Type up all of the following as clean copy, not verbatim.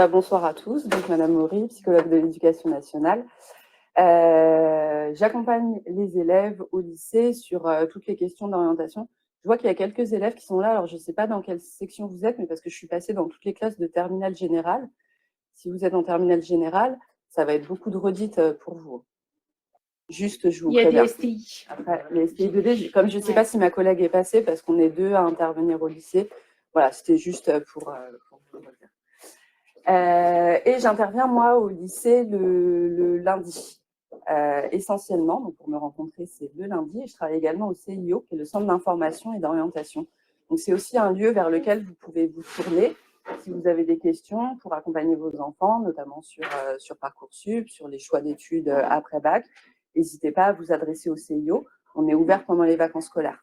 Bonsoir à tous. Donc, Madame Maury, psychologue de l'Éducation nationale. J'accompagne les élèves au lycée sur toutes les questions d'orientation. Je vois qu'il y a quelques élèves qui sont là. Alors, je ne sais pas dans quelle section vous êtes, mais parce que je suis passée dans toutes les classes de terminale générale. Si vous êtes en terminale générale, ça va être beaucoup de redites pour vous. Juste, je vous préviens. Il y a des STI. Après, les STI 2D, comme je ne sais pas si ma collègue est passée, parce qu'on est deux à intervenir au lycée, voilà, c'était juste pour vous le dire. Et j'interviens, moi, au lycée le lundi, essentiellement. Donc, pour me rencontrer, c'est le lundi. Et je travaille également au CIO, qui est le Centre d'information et d'orientation. Donc, c'est aussi un lieu vers lequel vous pouvez vous tourner si vous avez des questions pour accompagner vos enfants, notamment sur Parcoursup, sur les choix d'études après bac. N'hésitez pas à vous adresser au CIO. On est ouvert pendant les vacances scolaires.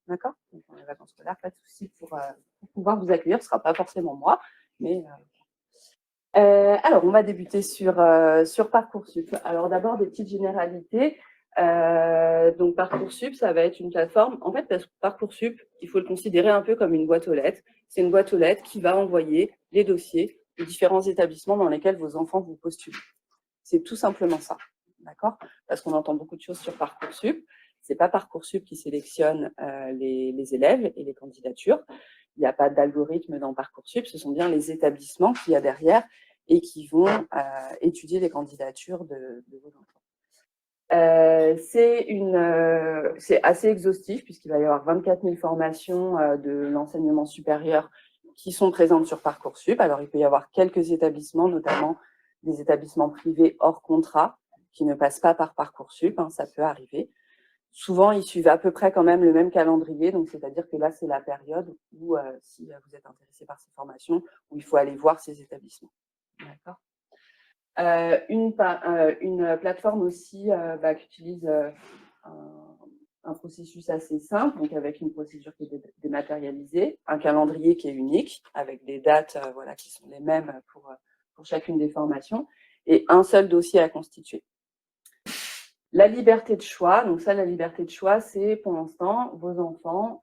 D'accord? Donc, pendant les vacances scolaires, pas de souci pour pouvoir vous accueillir. Ce ne sera pas forcément moi, mais... alors, on va débuter sur Parcoursup. Alors, d'abord, des petites généralités. Donc, Parcoursup, ça va être une plateforme. En fait, Parcoursup, il faut le considérer un peu comme une boîte aux lettres. C'est une boîte aux lettres qui va envoyer les dossiers des différents établissements dans lesquels vos enfants vous postulent. C'est tout simplement ça. D'accord? Parce qu'on entend beaucoup de choses sur Parcoursup. C'est pas Parcoursup qui sélectionne les élèves et les candidatures. Il n'y a pas d'algorithme dans Parcoursup. Ce sont bien les établissements qu'il y a derrière et qui vont étudier les candidatures de vos enfants. C'est assez exhaustif puisqu'il va y avoir 24 000 formations de l'enseignement supérieur qui sont présentes sur Parcoursup. Alors, il peut y avoir quelques établissements, notamment des établissements privés hors contrat qui ne passent pas par Parcoursup, hein, ça peut arriver. Souvent, ils suivent à peu près quand même le même calendrier, donc c'est-à-dire que là, c'est la période où, si vous êtes intéressé par ces formations, où il faut aller voir ces établissements. D'accord. Une plateforme aussi qui utilise un processus assez simple, donc avec une procédure qui est dématérialisée, un calendrier qui est unique, avec des dates voilà, qui sont les mêmes pour chacune des formations, et un seul dossier à constituer. La liberté de choix, donc ça, la liberté de choix, c'est pour l'instant, vos enfants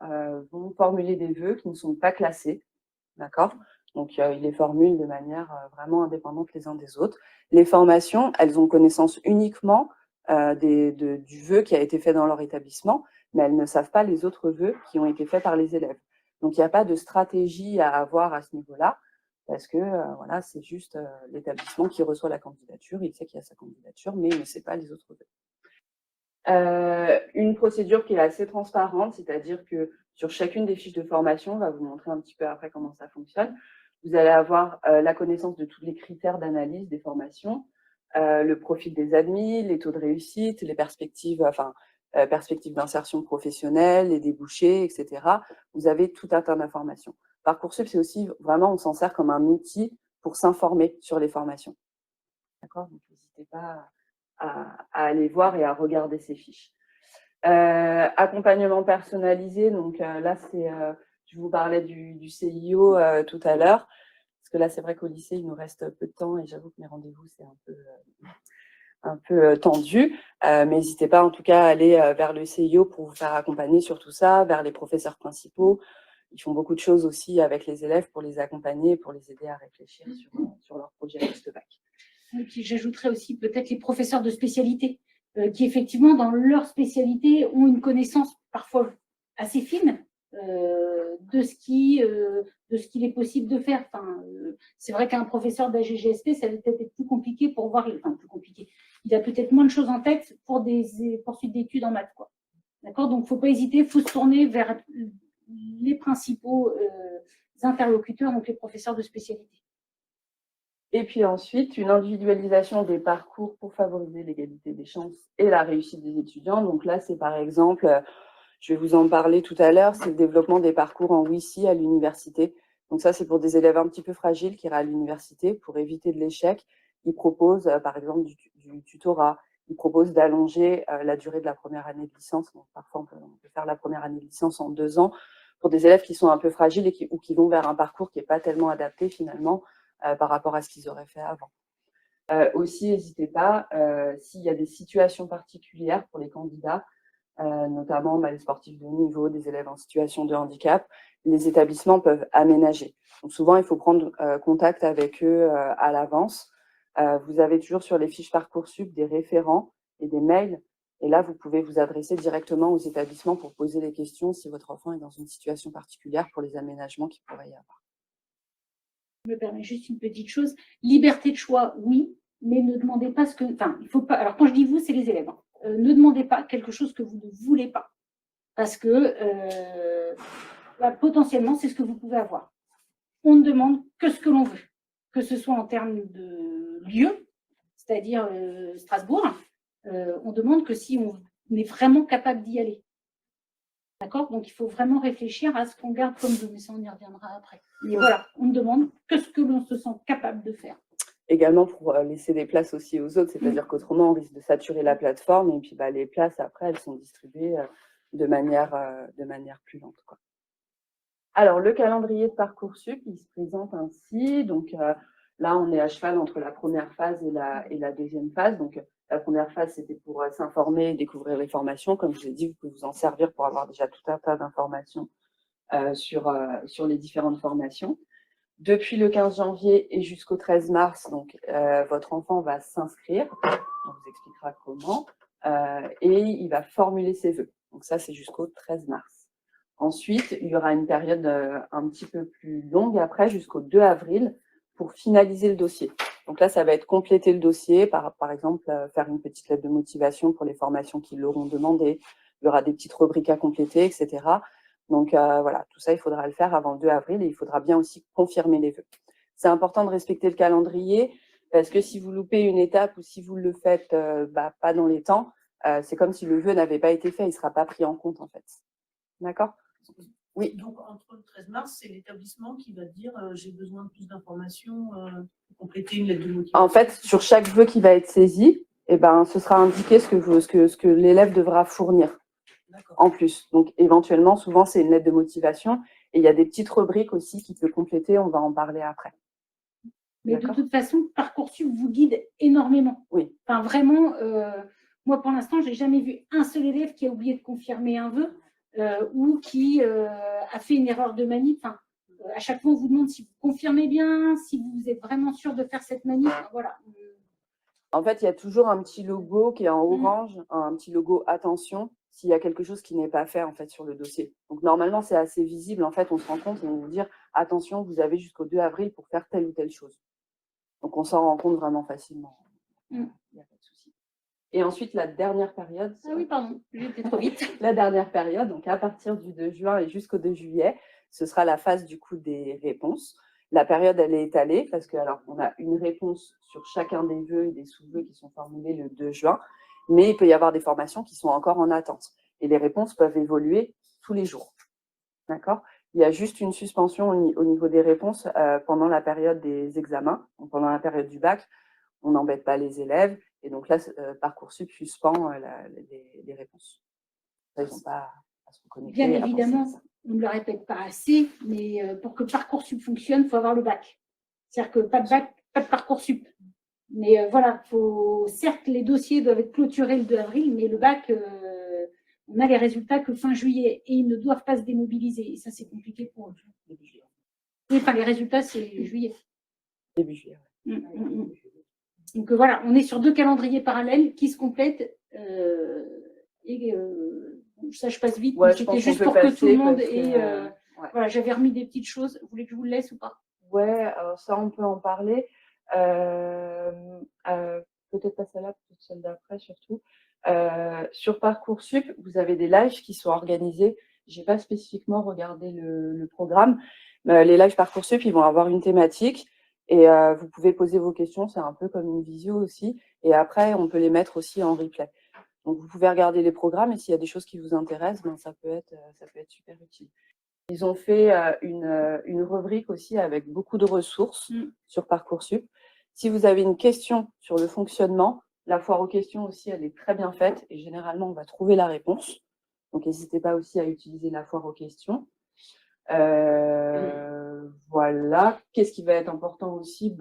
vont formuler des vœux qui ne sont pas classés, d'accord? Donc, ils les formulent de manière vraiment indépendante les uns des autres. Les formations, elles ont connaissance uniquement du vœu qui a été fait dans leur établissement, mais elles ne savent pas les autres vœux qui ont été faits par les élèves. Donc, il n'y a pas de stratégie à avoir à ce niveau-là, parce que voilà, c'est juste l'établissement qui reçoit la candidature, il sait qu'il y a sa candidature, mais il ne sait pas les autres vœux. Une procédure qui est assez transparente, c'est-à-dire que sur chacune des fiches de formation, on va vous montrer un petit peu après comment ça fonctionne. Vous allez avoir la connaissance de tous les critères d'analyse des formations, le profil des admis, les taux de réussite, les perspectives, perspectives d'insertion professionnelle, les débouchés, etc. Vous avez tout un tas d'informations. Parcoursup, c'est aussi vraiment, on s'en sert comme un outil pour s'informer sur les formations. D'accord? Donc, n'hésitez pas à aller voir et à regarder ces fiches. Accompagnement personnalisé, donc là, je vous parlais du CIO tout à l'heure, parce que là, c'est vrai qu'au lycée, il nous reste peu de temps et j'avoue que mes rendez-vous, c'est un peu tendu. Mais n'hésitez pas en tout cas à aller vers le CIO pour vous faire accompagner sur tout ça, vers les professeurs principaux. Ils font beaucoup de choses aussi avec les élèves pour les accompagner, pour les aider à réfléchir sur leur projet post-bac. Et puis j'ajouterais aussi peut-être les professeurs de spécialité qui effectivement dans leur spécialité ont une connaissance parfois assez fine de ce qu'il est possible de faire. Enfin, c'est vrai qu'un professeur d'AGGSP, ça va peut-être être plus compliqué pour voir, enfin plus compliqué. Il a peut-être moins de choses en tête pour des poursuites d'études en maths, quoi. D'accord. Donc, il ne faut pas hésiter, il faut se tourner vers les principaux interlocuteurs, donc les professeurs de spécialité. Et puis ensuite, une individualisation des parcours pour favoriser l'égalité des chances et la réussite des étudiants. Donc là, c'est par exemple, je vais vous en parler tout à l'heure, c'est le développement des parcours en WICI à l'université. Donc ça, c'est pour des élèves un petit peu fragiles qui iraient à l'université pour éviter de l'échec. Ils proposent, par exemple, du tutorat. Ils proposent d'allonger la durée de la première année de licence. Donc, parfois, on peut faire la première année de licence en 2 ans pour des élèves qui sont un peu fragiles ou qui vont vers un parcours qui n'est pas tellement adapté finalement par rapport à ce qu'ils auraient fait avant. Aussi, n'hésitez pas, s'il y a des situations particulières pour les candidats, notamment les sportifs de haut niveau, des élèves en situation de handicap, les établissements peuvent aménager. Donc souvent, il faut prendre contact avec eux à l'avance. Vous avez toujours sur les fiches Parcoursup des référents et des mails. Et là, vous pouvez vous adresser directement aux établissements pour poser les questions si votre enfant est dans une situation particulière pour les aménagements qu'il pourrait y avoir. Je me permets juste une petite chose. Liberté de choix, oui, mais ne demandez pas ce que... Enfin, il faut pas... Alors, quand je dis vous, c'est les élèves. Hein. Ne demandez pas quelque chose que vous ne voulez pas. Parce que potentiellement, c'est ce que vous pouvez avoir. On ne demande que ce que l'on veut. Que ce soit en termes de lieu, c'est-à-dire Strasbourg, on demande que si on est vraiment capable d'y aller. D'accord? Donc, il faut vraiment réfléchir à ce qu'on garde comme vœu, mais ça, on y reviendra après. Mais voilà, on ne demande que ce que l'on se sent capable de faire. Également pour laisser des places aussi aux autres, c'est-à-dire qu'autrement, on risque de saturer la plateforme et puis les places, après, elles sont distribuées de manière plus lente, quoi. Alors, le calendrier de Parcoursup, il se présente ainsi. Donc, là, on est à cheval entre la première phase et la deuxième phase. Donc, la première phase, c'était pour s'informer et découvrir les formations. Comme je vous ai dit, vous pouvez vous en servir pour avoir déjà tout un tas d'informations sur les différentes formations. Depuis le 15 janvier et jusqu'au 13 mars, donc, votre enfant va s'inscrire. On vous expliquera comment. Et il va formuler ses vœux. Donc, ça, c'est jusqu'au 13 mars. Ensuite, il y aura une période un petit peu plus longue après, jusqu'au 2 avril, pour finaliser le dossier. Donc là, ça va être compléter le dossier, par exemple, faire une petite lettre de motivation pour les formations qui l'auront demandé. Il y aura des petites rubriques à compléter, etc. Donc voilà, tout ça, il faudra le faire avant le 2 avril et il faudra bien aussi confirmer les vœux. C'est important de respecter le calendrier parce que si vous loupez une étape ou si vous le faites pas dans les temps, c'est comme si le vœu n'avait pas été fait, il ne sera pas pris en compte en fait. D'accord ? Oui. Donc, entre le 13 mars, c'est l'établissement qui va dire j'ai besoin de plus d'informations pour compléter une lettre de motivation. En fait, sur chaque vœu qui va être saisi, ce sera indiqué ce que l'élève devra fournir en plus. Donc, éventuellement, souvent, c'est une lettre de motivation. Et il y a des petites rubriques aussi qui peut compléter. On va en parler après. Mais de toute façon, Parcoursup vous guide énormément. Oui. Enfin, vraiment, moi, pour l'instant, je n'ai jamais vu un seul élève qui a oublié de confirmer un vœu ou qui a fait une erreur de manip. Enfin, à chaque fois, on vous demande si vous confirmez bien, si vous êtes vraiment sûr de faire cette manip. Voilà. En fait, il y a toujours un petit logo qui est en orange, un petit logo attention, s'il y a quelque chose qui n'est pas fait en fait sur le dossier. Donc normalement, c'est assez visible. En fait, on se rend compte et on va vous dire attention, vous avez jusqu'au 2 avril pour faire telle ou telle chose. Donc on s'en rend compte vraiment facilement. Il n'y a pas de souci. Et ensuite, la dernière période. Ah oui, pardon, j'ai été trop vite. La dernière période, donc à partir du 2 juin et jusqu'au 2 juillet, ce sera la phase du coup des réponses. La période, elle est étalée parce qu'on a une réponse sur chacun des vœux et des sous-vœux qui sont formulés le 2 juin, mais il peut y avoir des formations qui sont encore en attente. Et les réponses peuvent évoluer tous les jours. D'accord ? Il y a juste une suspension au niveau des réponses pendant la période des examens, donc pendant la période du bac. On n'embête pas les élèves. Et donc là, Parcoursup suspend les réponses. Ils n'ont pas à se reconnecter. Bien évidemment, on ne le répète pas assez, mais pour que Parcoursup fonctionne, il faut avoir le bac. C'est-à-dire que pas de bac, pas de Parcoursup. Mais voilà, certes, les dossiers doivent être clôturés le 2 avril, mais le bac, on a les résultats que fin juillet et ils ne doivent pas se démobiliser. Et ça, c'est compliqué pour eux. Début juillet. Oui, enfin, les résultats, c'est juillet. Début juillet. Donc voilà, on est sur 2 calendriers parallèles qui se complètent. Ça, je passe vite, mais c'était juste pour que tout le monde ait. Voilà, j'avais remis des petites choses. Vous voulez que je vous le laisse ou pas? Ouais, alors ça, on peut en parler. Peut-être pas celle-là, peut-être celle d'après surtout. Sur Parcoursup, vous avez des lives qui sont organisés. Je n'ai pas spécifiquement regardé le programme. Les lives Parcoursup, ils vont avoir une thématique et vous pouvez poser vos questions. C'est un peu comme une visio aussi. Et après, on peut les mettre aussi en replay. Donc, vous pouvez regarder les programmes et s'il y a des choses qui vous intéressent, ça peut être super utile. Ils ont fait une rubrique aussi avec beaucoup de ressources sur Parcoursup. Si vous avez une question sur le fonctionnement, la foire aux questions aussi, elle est très bien faite et généralement, on va trouver la réponse. Donc, n'hésitez pas aussi à utiliser la foire aux questions. Voilà. Qu'est-ce qui va être important aussi?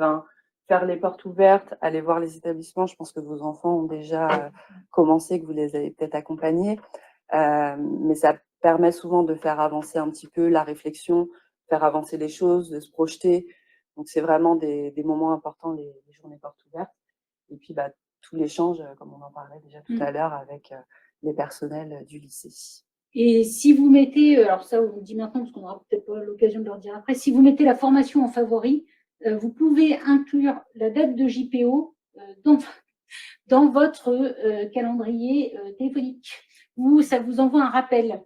Faire les portes ouvertes, aller voir les établissements. Je pense que vos enfants ont déjà commencé, que vous les avez peut-être accompagnés. Mais ça permet souvent de faire avancer un petit peu la réflexion, faire avancer les choses, de se projeter. Donc, c'est vraiment des moments importants, les journées portes ouvertes. Et puis, tout l'échange, comme on en parlait déjà tout à l'heure, avec les personnels du lycée. Et si vous mettez, alors ça, on vous le dit maintenant, parce qu'on n'aura peut-être pas l'occasion de leur dire après, si vous mettez la formation en favori, vous pouvez inclure la date de JPO dans votre calendrier téléphonique, où ça vous envoie un rappel.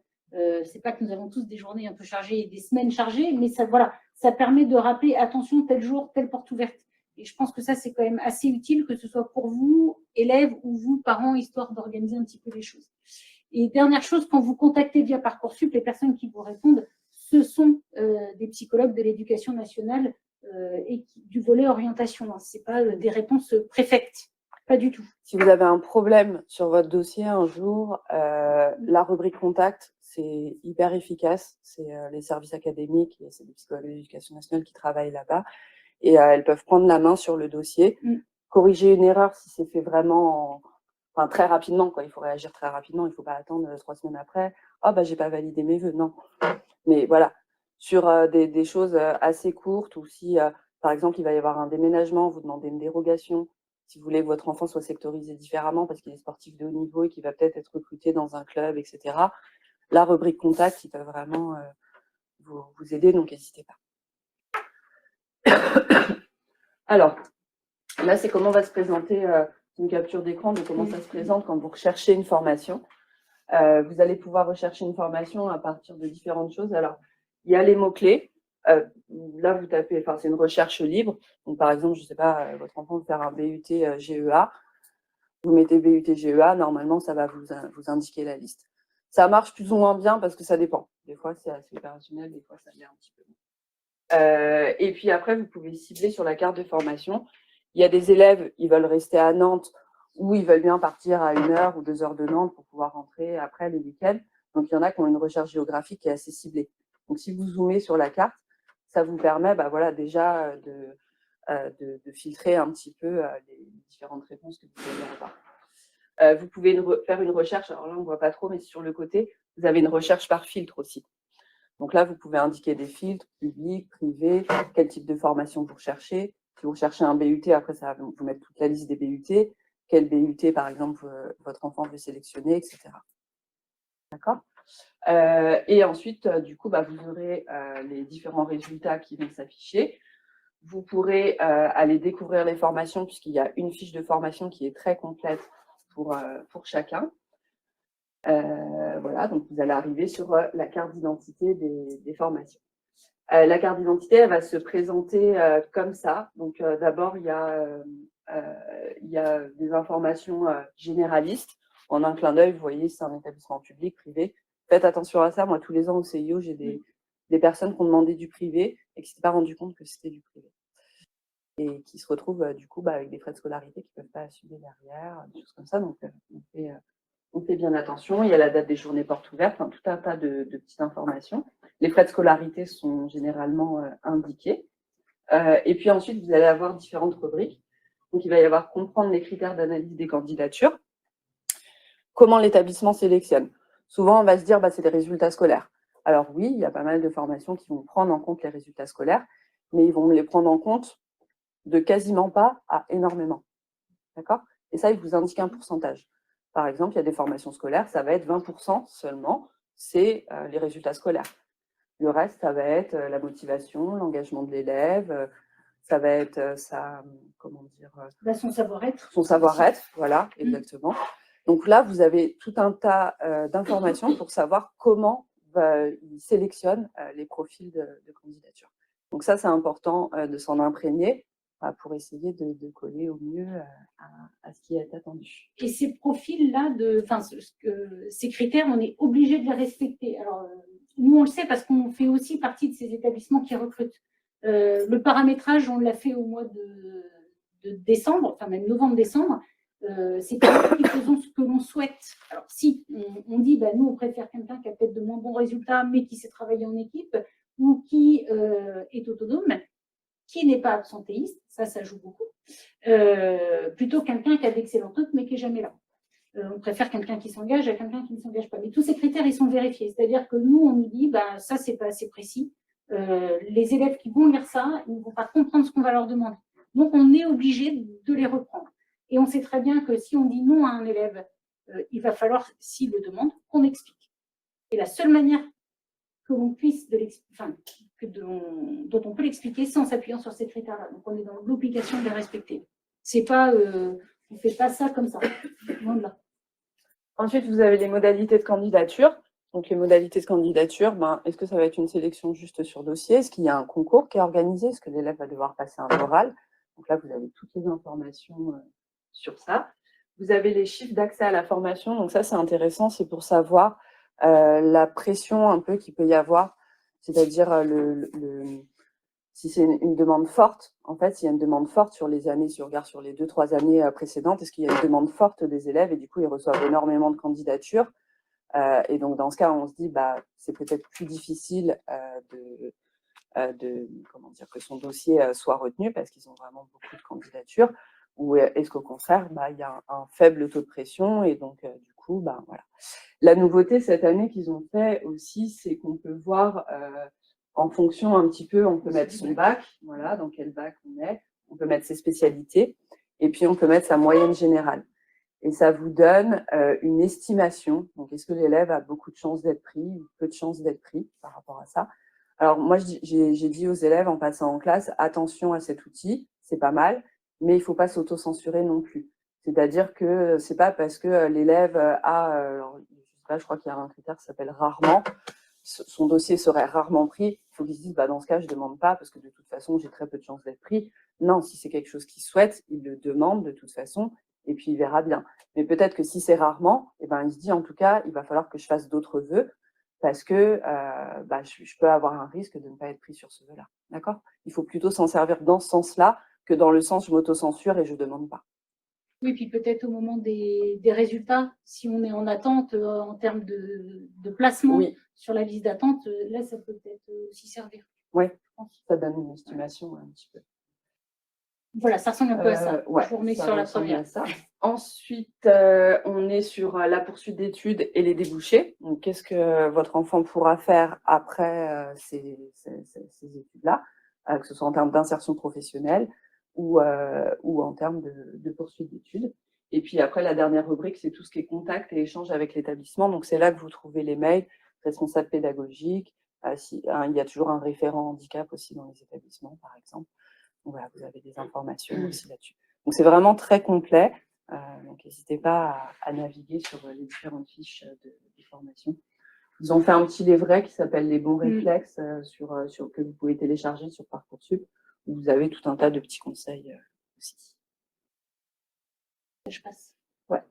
C'est pas que nous avons tous des journées un peu chargées et des semaines chargées, mais ça, voilà, ça permet de rappeler, attention, tel jour, telle porte ouverte. Et je pense que ça, c'est quand même assez utile, que ce soit pour vous, élèves, ou vous, parents, histoire d'organiser un petit peu les choses. Et dernière chose, quand vous contactez via Parcoursup, les personnes qui vous répondent, ce sont des psychologues de l'éducation nationale et du volet orientation. Hein. Ce n'est pas des réponses préfectes, pas du tout. Si vous avez un problème sur votre dossier un jour, la rubrique contact, c'est hyper efficace. C'est les services académiques et c'est les psychologues de l'éducation nationale qui travaillent là-bas. Et elles peuvent prendre la main sur le dossier, corriger une erreur si c'est fait vraiment très rapidement, quoi. Il faut réagir très rapidement, il ne faut pas attendre 3 semaines après. J'ai pas validé mes vœux, non. Mais voilà, sur des choses assez courtes, ou si, par exemple, il va y avoir un déménagement, vous demandez une dérogation, si vous voulez que votre enfant soit sectorisé différemment parce qu'il est sportif de haut niveau et qu'il va peut-être être recruté dans un club, etc. La rubrique contact, ils peuvent vraiment vous aider, donc n'hésitez pas. Alors, là, c'est comment va se présenter une capture d'écran de comment ça se présente quand vous recherchez une formation. Vous allez pouvoir rechercher une formation à partir de différentes choses. Alors, il y a les mots-clés. Là, vous tapez, c'est une recherche libre. Donc, par exemple, je ne sais pas, votre enfant veut faire un BUT GEA. Vous mettez BUT GEA, normalement, ça va vous indiquer la liste. Ça marche plus ou moins bien parce que ça dépend. Des fois, c'est assez opérationnel, des fois, ça l'est un petit peu moins. Et puis après, vous pouvez cibler sur la carte de formation. Il y a des élèves, ils veulent rester à Nantes ou ils veulent bien partir à 1 heure ou 2 heures de Nantes pour pouvoir rentrer après les week-ends. Donc, il y en a qui ont une recherche géographique qui est assez ciblée. Donc, si vous zoomez sur la carte, ça vous permet déjà de filtrer un petit peu les différentes réponses que vous allez avoir. Vous pouvez faire une recherche, alors là, on ne voit pas trop, mais sur le côté, vous avez une recherche par filtre aussi. Donc là, vous pouvez indiquer des filtres, public, privé, quel type de formation vous recherchez. Si vous recherchez un BUT, après, ça va vous mettre toute la liste des BUT. Quel BUT, par exemple, votre enfant veut sélectionner, etc. D'accord ? Et ensuite, du coup, vous aurez les différents résultats qui vont s'afficher. Vous pourrez aller découvrir les formations, puisqu'il y a une fiche de formation qui est très complète pour chacun. Voilà, donc vous allez arriver sur la carte d'identité des formations. La carte d'identité, elle va se présenter comme ça. Donc d'abord, il y a des informations généralistes. En un clin d'œil, vous voyez, c'est un établissement public, privé. Faites attention à ça. Moi, tous les ans au CIO, j'ai des personnes qui ont demandé du privé et qui ne s'étaient pas rendu compte que c'était du privé. Et qui se retrouvent du coup avec des frais de scolarité qui ne peuvent pas assumer derrière, des choses comme ça. Donc, on fait bien attention. Il y a la date des journées portes ouvertes, tout un tas de petites informations. Les frais de scolarité sont généralement indiqués. Et puis ensuite, vous allez avoir différentes rubriques. Donc, il va y avoir comprendre les critères d'analyse des candidatures. Comment l'établissement sélectionne. Souvent, on va se dire, c'est les résultats scolaires. Alors oui, il y a pas mal de formations qui vont prendre en compte les résultats scolaires, mais ils vont les prendre en compte de quasiment pas à énormément. D'accord ? Et ça, il vous indique un pourcentage. Par exemple, il y a des formations scolaires, ça va être 20% seulement, c'est les résultats scolaires. Le reste, ça va être la motivation, l'engagement de l'élève, ça va être son savoir-être. Son savoir-être, voilà, exactement. Donc là, vous avez tout un tas d'informations pour savoir comment ils sélectionnent les profils de candidature. Donc ça, c'est important de s'en imprégner pour essayer de coller au mieux à ce qui est attendu. Et ces profils-là, ces critères, on est obligé de les respecter. Alors, nous, on le sait parce qu'on fait aussi partie de ces établissements qui recrutent. Le paramétrage, on l'a fait au mois de décembre, enfin même novembre-décembre. C'est pas nous qui faisons ce que l'on souhaite. Alors, si on dit, nous, on préfère quelqu'un qui a peut-être de moins bons résultats, mais qui sait travailler en équipe, ou qui est autonome, qui n'est pas absentéiste, ça joue beaucoup, plutôt quelqu'un qui a d'excellentes notes, mais qui n'est jamais là. On préfère quelqu'un qui s'engage à quelqu'un qui ne s'engage pas. Mais tous ces critères, ils sont vérifiés. C'est-à-dire que nous, on nous dit, bah, ça, c'est pas assez précis. Les élèves qui vont lire ça, ils ne vont pas comprendre ce qu'on va leur demander. Donc, on est obligé de les reprendre. Et on sait très bien que si on dit non à un élève, il va falloir, s'il le demande, qu'on explique. Et la seule manière que l'on puisse dont on peut l'expliquer, c'est en s'appuyant sur ces critères-là. Donc, on est dans l'obligation de les respecter. C'est pas, on ne fait pas ça comme ça. Loin de là. Ensuite, vous avez les modalités de candidature. Donc, les modalités de candidature, est-ce que ça va être une sélection juste sur dossier? Est-ce qu'il y a un concours qui est organisé? Est-ce que l'élève va devoir passer un oral? Donc là, vous avez toutes les informations sur ça. Vous avez les chiffres d'accès à la formation. Donc ça, c'est intéressant. C'est pour savoir la pression un peu qu'il peut y avoir. C'est-à-dire si c'est une demande forte, en fait, s'il y a une demande forte sur les années, si on regarde sur les 2-3 années précédentes, est-ce qu'il y a une demande forte des élèves et du coup, ils reçoivent énormément de candidatures. Et donc, dans ce cas, on se dit, c'est peut-être plus difficile que son dossier soit retenu parce qu'ils ont vraiment beaucoup de candidatures. Ou est-ce qu'au contraire, il y a un faible taux de pression et donc, du coup, voilà. La nouveauté cette année qu'ils ont fait aussi, c'est qu'on peut voir en fonction un petit peu, on peut mettre son bac, voilà, dans quel bac on est, on peut mettre ses spécialités, et puis on peut mettre sa moyenne générale. Et ça vous donne une estimation. Donc, est-ce que l'élève a beaucoup de chances d'être pris ou peu de chances d'être pris par rapport à ça? Alors, moi, j'ai dit aux élèves en passant en classe, attention à cet outil, c'est pas mal, mais il ne faut pas s'auto-censurer non plus. C'est-à-dire que c'est pas parce que l'élève je crois qu'il y a un critère qui s'appelle rarement, son dossier serait rarement pris, il faut qu'il se dise, dans ce cas, je ne demande pas parce que de toute façon, j'ai très peu de chances d'être pris. Non, si c'est quelque chose qu'il souhaite, il le demande de toute façon et puis il verra bien. Mais peut-être que si c'est rarement, il se dit, en tout cas, il va falloir que je fasse d'autres vœux parce que je peux avoir un risque de ne pas être pris sur ce vœu-là. D'accord? Il faut plutôt s'en servir dans ce sens-là que dans le sens je m'auto-censure et je ne demande pas. Oui, puis peut-être au moment des résultats, si on est en attente en termes de placement sur la liste d'attente, là, ça peut peut-être aussi servir. Oui, ça donne une estimation un petit peu. Voilà, ça ressemble un peu à ça. Ouais, je vous remets sur la première. Ensuite, on est sur la poursuite d'études et les débouchés. Donc, qu'est-ce que votre enfant pourra faire après ces études-là, que ce soit en termes d'insertion professionnelle ou en termes de poursuite d'études. Et puis après, la dernière rubrique, c'est tout ce qui est contact et échange avec l'établissement. Donc, c'est là que vous trouvez les mails, responsables pédagogiques. Il y a toujours un référent handicap aussi dans les établissements, par exemple. Donc, voilà, vous avez des informations aussi là-dessus. Donc, c'est vraiment très complet. Donc, n'hésitez pas à naviguer sur les différentes fiches de formation. Ils ont fait un petit livret qui s'appelle les bons réflexes que vous pouvez télécharger sur Parcoursup, où vous avez tout un tas de petits conseils aussi. Je passe. Ouais.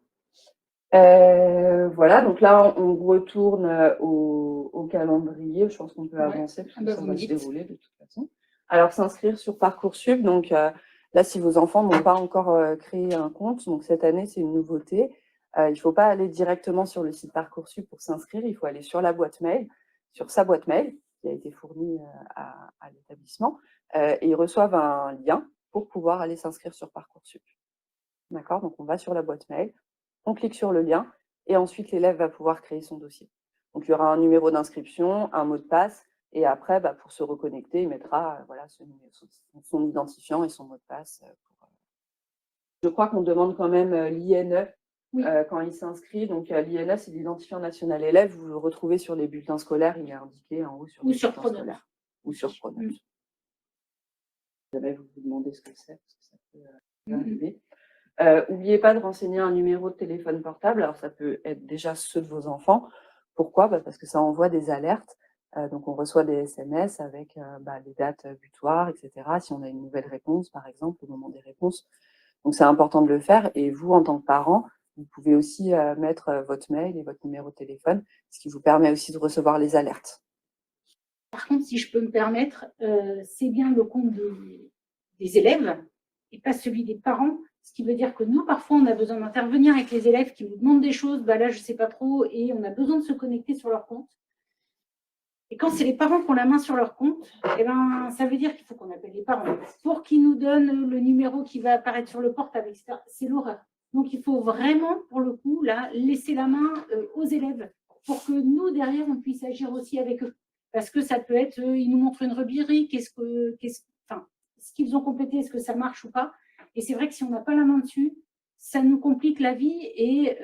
Voilà, donc là, on retourne au calendrier. Je pense qu'on peut avancer parce que ça va se dérouler de toute façon. Alors, s'inscrire sur Parcoursup. Donc, là, si vos enfants n'ont pas encore créé un compte, donc cette année, c'est une nouveauté. Il ne faut pas aller directement sur le site Parcoursup pour s'inscrire. Il faut aller sur la boîte mail, sur sa boîte mail qui a été fournie à l'établissement. Et ils reçoivent un lien pour pouvoir aller s'inscrire sur Parcoursup. D'accord? Donc, on va sur la boîte mail, on clique sur le lien et ensuite, l'élève va pouvoir créer son dossier. Donc, il y aura un numéro d'inscription, un mot de passe. Et après, pour se reconnecter, il mettra son identifiant et son mot de passe. Je crois qu'on demande quand même l'INE quand il s'inscrit. Donc, l'INE, c'est l'identifiant national élève. Vous le retrouvez sur les bulletins scolaires. Il est indiqué en haut sur les bulletins scolaires. Ou sur Pronote. Si jamais vous vous demandez ce que c'est, parce que ça peut arriver. N'oubliez pas de renseigner un numéro de téléphone portable. Alors, ça peut être déjà ceux de vos enfants. Pourquoi? Parce que ça envoie des alertes. Donc, on reçoit des SMS avec les dates butoirs, etc. Si on a une nouvelle réponse, par exemple, au moment des réponses. Donc, c'est important de le faire. Et vous, en tant que parent, vous pouvez aussi mettre votre mail et votre numéro de téléphone, ce qui vous permet aussi de recevoir les alertes. Par contre, si je peux me permettre, c'est bien le compte des élèves et pas celui des parents. Ce qui veut dire que nous, parfois, on a besoin d'intervenir avec les élèves qui nous demandent des choses. Là, je ne sais pas trop. Et on a besoin de se connecter sur leur compte. Et quand c'est les parents qui ont la main sur leur compte, ça veut dire qu'il faut qu'on appelle les parents pour qu'ils nous donnent le numéro qui va apparaître sur le portable, etc. C'est l'horreur. Donc, il faut vraiment, pour le coup, là, laisser la main aux élèves pour que nous, derrière, on puisse agir aussi avec eux. Parce que ça peut être, ils nous montrent une rubrique, enfin, ce qu'ils ont complété, est-ce que ça marche ou pas? Et c'est vrai que si on n'a pas la main dessus, ça nous complique la vie et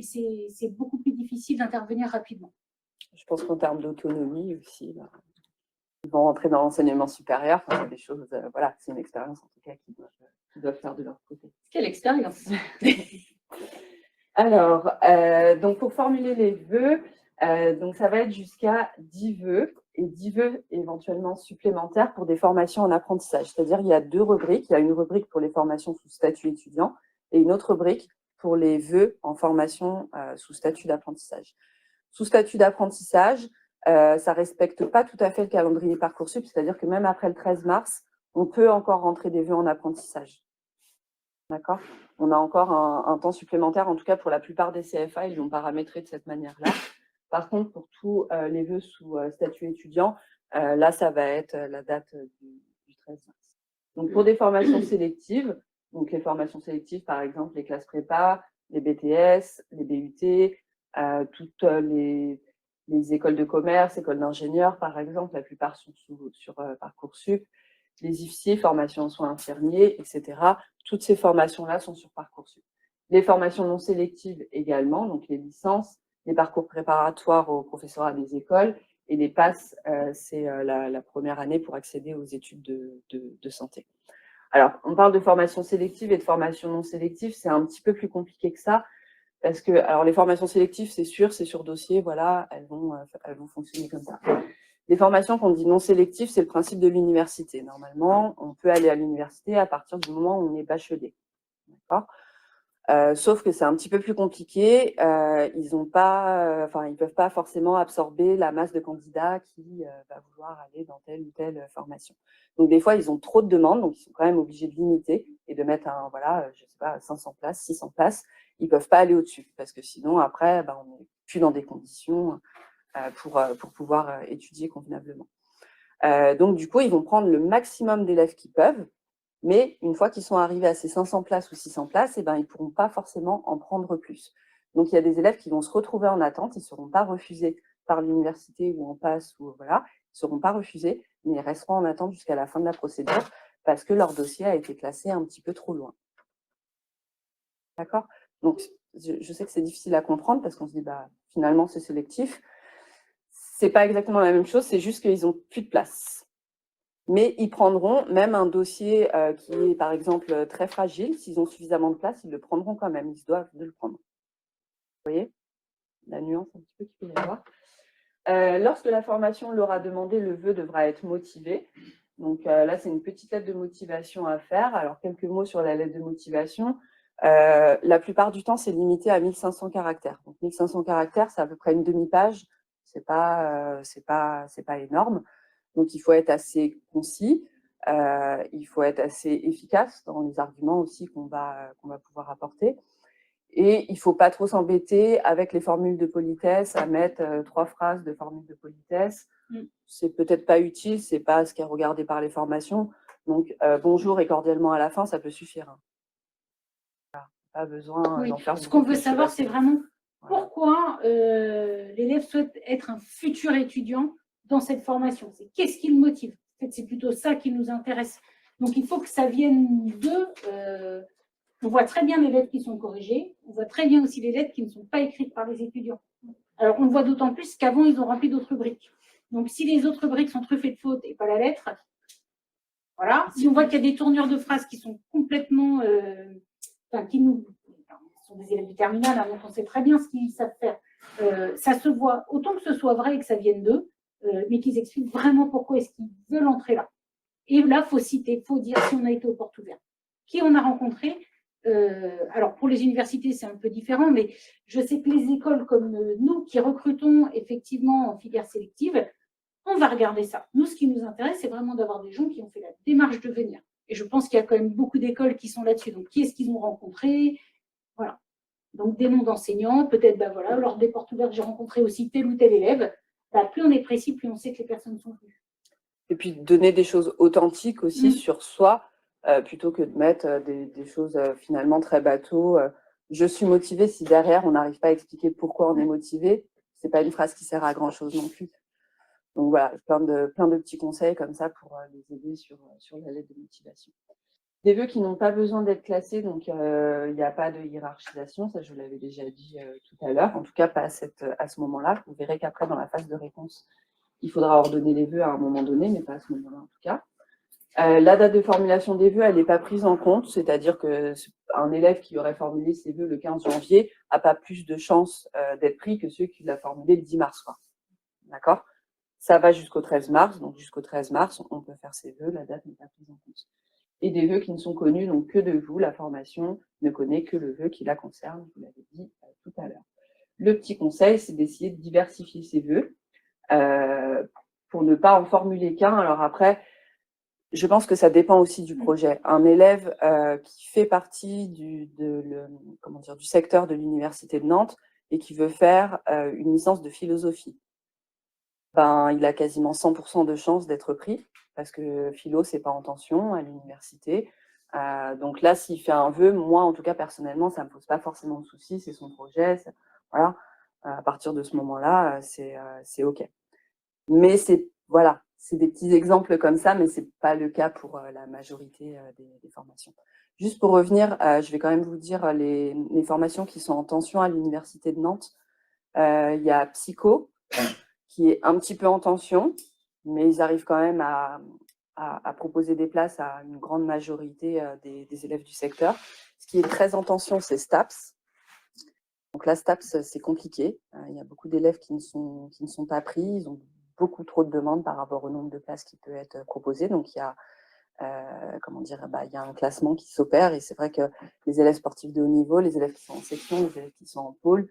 c'est beaucoup plus difficile d'intervenir rapidement. Je pense qu'en termes d'autonomie aussi, là, ils vont rentrer dans l'enseignement supérieur. Enfin, c'est des choses, voilà, c'est une expérience en tout cas qu'ils doivent faire de leur côté. Quelle expérience! Alors, donc pour formuler les vœux, donc ça va être jusqu'à 10 vœux et 10 vœux éventuellement supplémentaires pour des formations en apprentissage. C'est-à-dire il y a 2 rubriques. Il y a une rubrique pour les formations sous statut étudiant et une autre rubrique pour les vœux en formation sous statut d'apprentissage. Sous statut d'apprentissage, ça respecte pas tout à fait le calendrier Parcoursup, c'est-à-dire que même après le 13 mars, on peut encore rentrer des vœux en apprentissage. D'accord? On a encore un temps supplémentaire, en tout cas pour la plupart des CFA, ils l'ont paramétré de cette manière-là. Par contre, pour tous les vœux sous statut étudiant, là, ça va être la date du 13 mars. Donc, pour des formations sélectives, donc les formations sélectives, par exemple, les classes prépa, les BTS, les BUT, toutes les écoles de commerce, écoles d'ingénieurs, par exemple, la plupart sont sur Parcoursup. Les IFSI, formation en soins infirmiers, etc. Toutes ces formations-là sont sur Parcoursup. Les formations non sélectives également, donc les licences, les parcours préparatoires au professorat des écoles et les PASS, c'est la première année pour accéder aux études de santé. Alors, on parle de formation sélective et de formation non sélective, c'est un petit peu plus compliqué que ça, parce que, alors les formations sélectives, c'est sûr, c'est sur dossier, voilà, elles vont fonctionner comme ça. Les formations qu'on dit non sélectives, c'est le principe de l'université. Normalement, on peut aller à l'université à partir du moment où on est bachelier. D'accord ? Sauf que c'est un petit peu plus compliqué. Ils peuvent pas forcément absorber la masse de candidats qui va vouloir aller dans telle ou telle formation. Donc des fois, ils ont trop de demandes, donc ils sont quand même obligés de limiter et de mettre je sais pas, 500 places, 600 places. Ils peuvent pas aller au-dessus parce que sinon après, on n'est plus dans des conditions pour pouvoir étudier convenablement. Donc du coup, ils vont prendre le maximum d'élèves qu'ils peuvent. Mais une fois qu'ils sont arrivés à ces 500 places ou 600 places, ils ne pourront pas forcément en prendre plus. Donc, il y a des élèves qui vont se retrouver en attente, ils ne seront pas refusés par l'université ou en passe, ou voilà, ils ne seront pas refusés, mais ils resteront en attente jusqu'à la fin de la procédure parce que leur dossier a été classé un petit peu trop loin. D'accord? Donc, je sais que c'est difficile à comprendre parce qu'on se dit, finalement, c'est sélectif. Ce n'est pas exactement la même chose, c'est juste qu'ils n'ont plus de place. Mais ils prendront même un dossier qui est, par exemple, très fragile. S'ils ont suffisamment de place, ils le prendront quand même. Ils se doivent de le prendre. Vous voyez la nuance un petit peu qu'il faut y avoir. Lorsque la formation l'aura demandé, le vœu devra être motivé. Donc là, c'est une petite lettre de motivation à faire. Alors, quelques mots sur la lettre de motivation. La plupart du temps, c'est limité à 1500 caractères. Donc, 1500 caractères, c'est à peu près une demi-page. C'est pas énorme. Donc, il faut être assez concis, il faut être assez efficace dans les arguments aussi qu'on va pouvoir apporter. Et il ne faut pas trop s'embêter avec les formules de politesse, à mettre 3 phrases de formules de politesse. C'est peut-être pas utile, c'est pas ce qui est regardé par les formations. Donc, bonjour et cordialement à la fin, ça peut suffire. Voilà, pas besoin d'en faire. Ce qu'on veut savoir, c'est vraiment pourquoi l'élève souhaite être un futur étudiant dans cette formation. C'est qu'est-ce qui le motive? En fait, c'est plutôt ça qui nous intéresse. Donc, il faut que ça vienne d'eux. On voit très bien les lettres qui sont corrigées. On voit très bien aussi les lettres qui ne sont pas écrites par les étudiants. Alors, on le voit d'autant plus qu'avant, ils ont rempli d'autres rubriques. Donc, si les autres rubriques sont truffées de fautes et pas la lettre, voilà. Si on voit qu'il y a des tournures de phrases qui sont complètement... qui nous... Ce sont des élèves du terminal, hein, donc on sait très bien ce qu'ils savent faire. Ça se voit, autant que ce soit vrai et que ça vienne d'eux, mais qu'ils expliquent vraiment pourquoi est-ce qu'ils veulent entrer là. Et là, il faut citer, il faut dire si on a été aux portes ouvertes, qui on a rencontré. Alors, pour les universités, c'est un peu différent, mais je sais que les écoles comme nous, qui recrutons effectivement en filière sélective, on va regarder ça. Nous, ce qui nous intéresse, c'est vraiment d'avoir des gens qui ont fait la démarche de venir. Et je pense qu'il y a quand même beaucoup d'écoles qui sont là-dessus. Donc, qui est-ce qu'ils ont rencontré? Voilà. Donc, des noms d'enseignants, peut-être, lors des portes ouvertes, j'ai rencontré aussi tel ou tel élève. Plus on est précis, plus on sait que les personnes sont venues. Et puis, donner des choses authentiques aussi sur soi. plutôt que de mettre des choses finalement très bateau. Je suis motivée, si derrière on n'arrive pas à expliquer pourquoi on est motivé, c'est pas une phrase qui sert à grand chose non plus. Donc voilà, plein de petits conseils comme ça pour les aider sur la lettre de motivation. Des vœux qui n'ont pas besoin d'être classés, donc il n'y a pas de hiérarchisation, ça je vous l'avais déjà dit tout à l'heure, en tout cas pas à ce moment-là. Vous verrez qu'après dans la phase de réponse, il faudra ordonner les vœux à un moment donné, mais pas à ce moment-là en tout cas. La date de formulation des vœux, elle n'est pas prise en compte, c'est-à-dire qu'un élève qui aurait formulé ses vœux le 15 janvier n'a pas plus de chances d'être pris que ceux qui l'ont formulé le 10 mars. D'accord ? Ça va jusqu'au 13 mars, donc jusqu'au 13 mars, on peut faire ses vœux, la date n'est pas prise en compte. Et des vœux qui ne sont connus donc que de vous, la formation ne connaît que le vœu qui la concerne, je vous l'avais dit tout à l'heure. Le petit conseil, c'est d'essayer de diversifier ses vœux pour ne pas en formuler qu'un. Alors après, je pense que ça dépend aussi du projet. Un élève qui fait partie du secteur de l'Université de Nantes et qui veut faire une licence de philosophie, il a quasiment 100% de chances d'être pris, parce que philo, c'est pas en tension à l'université. Donc là, s'il fait un vœu, moi, en tout cas, personnellement, ça me pose pas forcément de soucis, c'est son projet. Voilà. À partir de ce moment-là, c'est OK. Mais c'est des petits exemples comme ça, mais c'est pas le cas pour la majorité des formations. Juste pour revenir, je vais quand même vous dire les formations qui sont en tension à l'Université de Nantes. Il y a psycho, qui est un petit peu en tension, mais ils arrivent quand même à proposer des places à une grande majorité des élèves du secteur. Ce qui est très en tension, c'est STAPS. Donc la STAPS, c'est compliqué. Il y a beaucoup d'élèves qui ne sont pas pris. Ils ont beaucoup trop de demandes par rapport au nombre de places qui peut être proposé. Donc il y a il y a un classement qui s'opère, et c'est vrai que les élèves sportifs de haut niveau, les élèves qui sont en section, les élèves qui sont en pôle,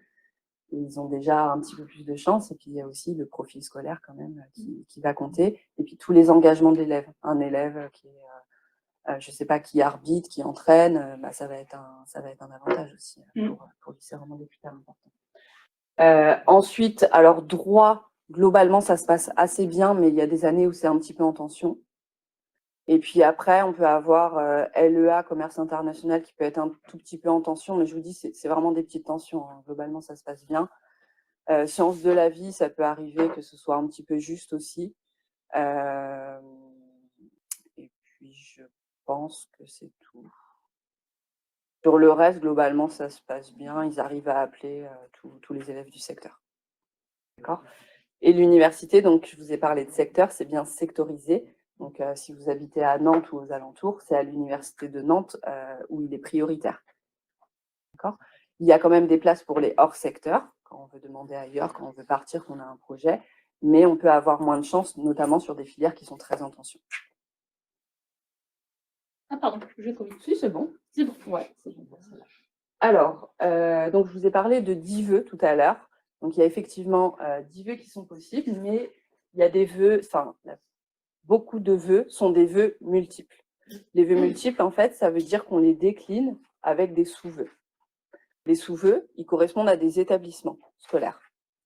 ils ont déjà un petit peu plus de chance. Et puis, il y a aussi le profil scolaire quand même qui va compter. Et puis, tous les engagements de l'élève. Un élève qui est, je ne sais pas, qui arbitre, qui entraîne, ça va être un avantage aussi pour lui. C'est vraiment des critères importants. Ensuite, alors, droit, globalement, ça se passe assez bien, mais il y a des années où c'est un petit peu en tension. Et puis après, on peut avoir LEA, commerce international, qui peut être un tout petit peu en tension, mais je vous dis, c'est vraiment des petites tensions. Globalement, ça se passe bien. Sciences de la vie, ça peut arriver que ce soit un petit peu juste aussi. Et puis, je pense que c'est tout. Sur le reste, globalement, ça se passe bien. Ils arrivent à appeler tous les élèves du secteur. D'accord ? Et l'université, donc, je vous ai parlé de secteur, c'est bien sectorisé. Donc, si vous habitez à Nantes ou aux alentours, c'est à l'université de Nantes où il est prioritaire. D'accord ? Il y a quand même des places pour les hors-secteurs, quand on veut demander ailleurs, quand on veut partir, qu'on a un projet, mais on peut avoir moins de chance, notamment sur des filières qui sont très en tension. Ah pardon, je corrige. Si, c'est bon. C'est bon. Ouais, c'est bon. Alors, donc je vous ai parlé de 10 vœux tout à l'heure. Donc, il y a effectivement 10 vœux qui sont possibles, mais il y a des vœux, beaucoup de vœux sont des vœux multiples. Les vœux multiples, en fait, ça veut dire qu'on les décline avec des sous-vœux. Les sous-vœux, ils correspondent à des établissements scolaires.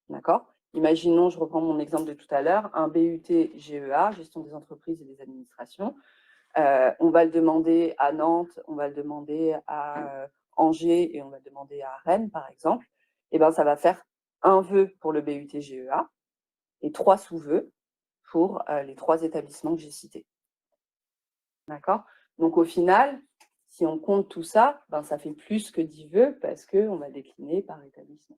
D'accord ? Imaginons, je reprends mon exemple de tout à l'heure, un BUT GEA, gestion des entreprises et des administrations. On va le demander à Nantes, on va le demander à Angers et on va le demander à Rennes, par exemple. Et bien, ça va faire un vœu pour le BUT GEA et 3 sous-vœux pour les 3 établissements que j'ai cités. D'accord ? Donc, au final, si on compte tout ça, ça fait plus que 10 vœux parce qu'on va décliner par établissement.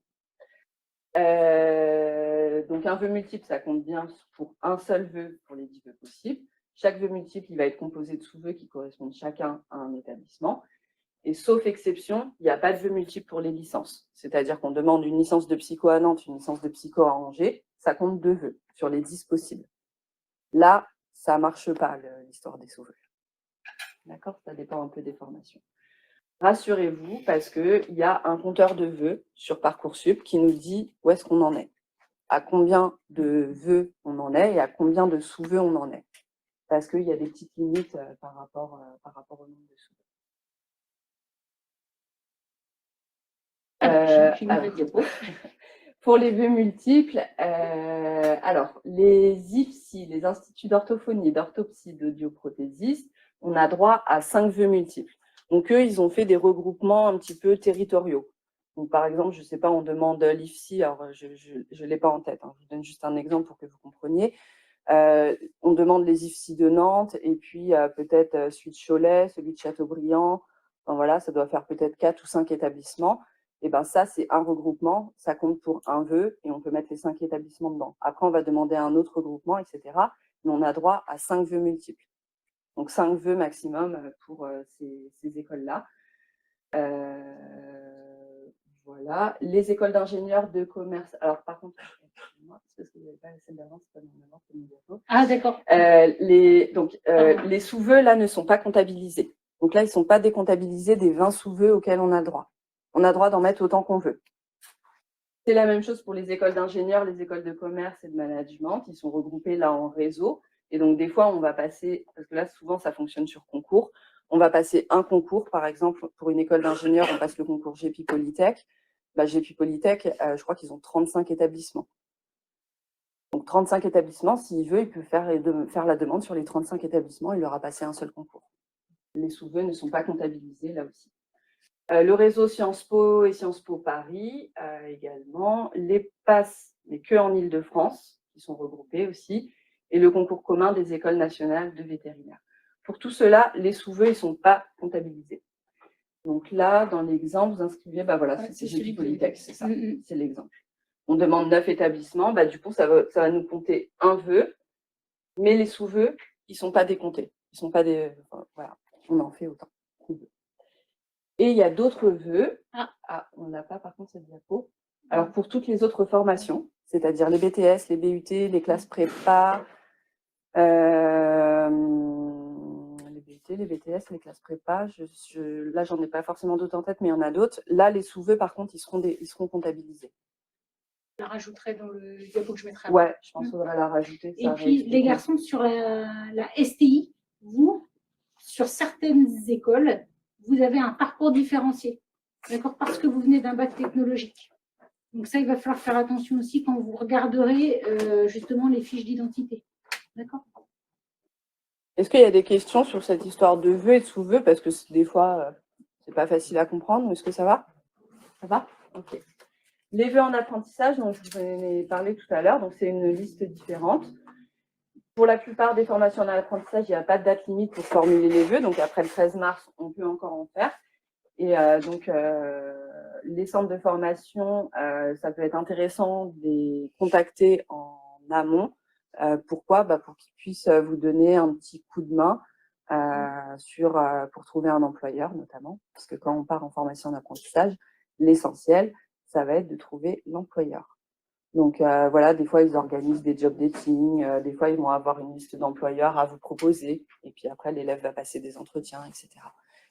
Donc, un vœu multiple, ça compte bien pour un seul vœu pour les 10 vœux possibles. Chaque vœu multiple, il va être composé de sous-vœux qui correspondent chacun à un établissement. Et sauf exception, il n'y a pas de vœu multiple pour les licences. C'est-à-dire qu'on demande une licence de psycho à Nantes, une licence de psycho à Angers, ça compte 2 vœux sur les 10 possibles. Là, ça ne marche pas, l'histoire des sous-vœux. D'accord ? Ça dépend un peu des formations. Rassurez-vous, parce qu'il y a un compteur de vœux sur Parcoursup qui nous dit où est-ce qu'on en est, à combien de vœux on en est et à combien de sous-vœux on en est. Parce qu'il y a des petites limites par rapport au nombre de sous-vœux. Pour les vœux multiples, alors les IFSI, les instituts d'orthophonie, d'orthopsie, d'audioprothésiste, on a droit à 5 vœux multiples. Donc, eux, ils ont fait des regroupements un petit peu territoriaux. Donc, par exemple, je ne sais pas, on demande l'IFSI, alors je ne l'ai pas en tête, hein, je vous donne juste un exemple pour que vous compreniez. On demande les IFSI de Nantes et puis peut-être celui de Cholet, celui de Châteaubriand. Enfin, voilà, ça doit faire peut-être 4 ou 5 établissements. Et ben ça, c'est un regroupement, ça compte pour un vœu et on peut mettre les 5 établissements dedans. Après, on va demander un autre regroupement, etc. Mais on a droit à 5 vœux multiples. Donc 5 vœux maximum pour ces écoles-là. Voilà. Les écoles d'ingénieurs de commerce. Alors, par contre, excusez-moi, parce que vous n'avez pas celle d'avant, c'est pas mon avant, c'est mon bientôt. Ah, d'accord. Les sous-vœux, là, ne sont pas comptabilisés. Donc là, ils ne sont pas décomptabilisés des 20 sous-vœux auxquels on a le droit. On a le droit d'en mettre autant qu'on veut. C'est la même chose pour les écoles d'ingénieurs, les écoles de commerce et de management. Ils sont regroupés là en réseau. Et donc, des fois, on va passer, parce que là, souvent, ça fonctionne sur concours. On va passer un concours, par exemple, pour une école d'ingénieurs, on passe le concours GEPI Polytech. GEPI Polytech, je crois qu'ils ont 35 établissements. Donc, 35 établissements, s'il veut, il peut faire la demande sur les 35 établissements. Il leur a passé un seul concours. Les sous-vœux ne sont pas comptabilisés là aussi. Le réseau Sciences Po et Sciences Po Paris également. Les PASS, mais que en Île-de-France, qui sont regroupés aussi. Et le concours commun des écoles nationales de vétérinaire. Pour tout cela, les sous-vœux ne sont pas comptabilisés. Donc là, dans l'exemple, vous inscrivez, voilà, c'est GEPI Polytech, c'est ça, c'est l'exemple. On demande 9 établissements, du coup, ça va nous compter un vœu, mais les sous-vœux, ils ne sont pas décomptés. Ils sont pas voilà, on en fait autant. Et il y a d'autres vœux. On n'a pas par contre cette diapo. Alors pour toutes les autres formations, c'est-à-dire les BTS, les BUT, les classes prépa, les BUT, les BTS, les classes prépa, là j'en ai pas forcément d'autres en tête, mais il y en a d'autres. Là, les sous-vœux, par contre, ils seront comptabilisés. Je la rajouterai dans le diapo que je mettrai. Ouais, je pense qu'on va la rajouter. Et puis les garçons, sur la STI, vous, sur certaines écoles, vous avez un parcours différencié, d'accord, parce que vous venez d'un bac technologique. Donc ça, il va falloir faire attention aussi quand vous regarderez justement les fiches d'identité, d'accord. Est-ce qu'il y a des questions sur cette histoire de vœux et de sous-vœux? Parce que des fois, c'est pas facile à comprendre. Est-ce que ça va? Ça va? Ok. Les vœux en apprentissage, dont je vous en ai parlé tout à l'heure, donc c'est une liste différente. Pour la plupart des formations en apprentissage, il n'y a pas de date limite pour formuler les vœux. Donc après le 13 mars, on peut encore en faire. Et les centres de formation, ça peut être intéressant de les contacter en amont. Pourquoi? Pour qu'ils puissent vous donner un petit coup de main pour trouver un employeur notamment. Parce que quand on part en formation d'apprentissage, l'essentiel, ça va être de trouver l'employeur. Donc voilà, des fois, ils organisent des job dating, des fois, ils vont avoir une liste d'employeurs à vous proposer. Et puis après, l'élève va passer des entretiens, etc.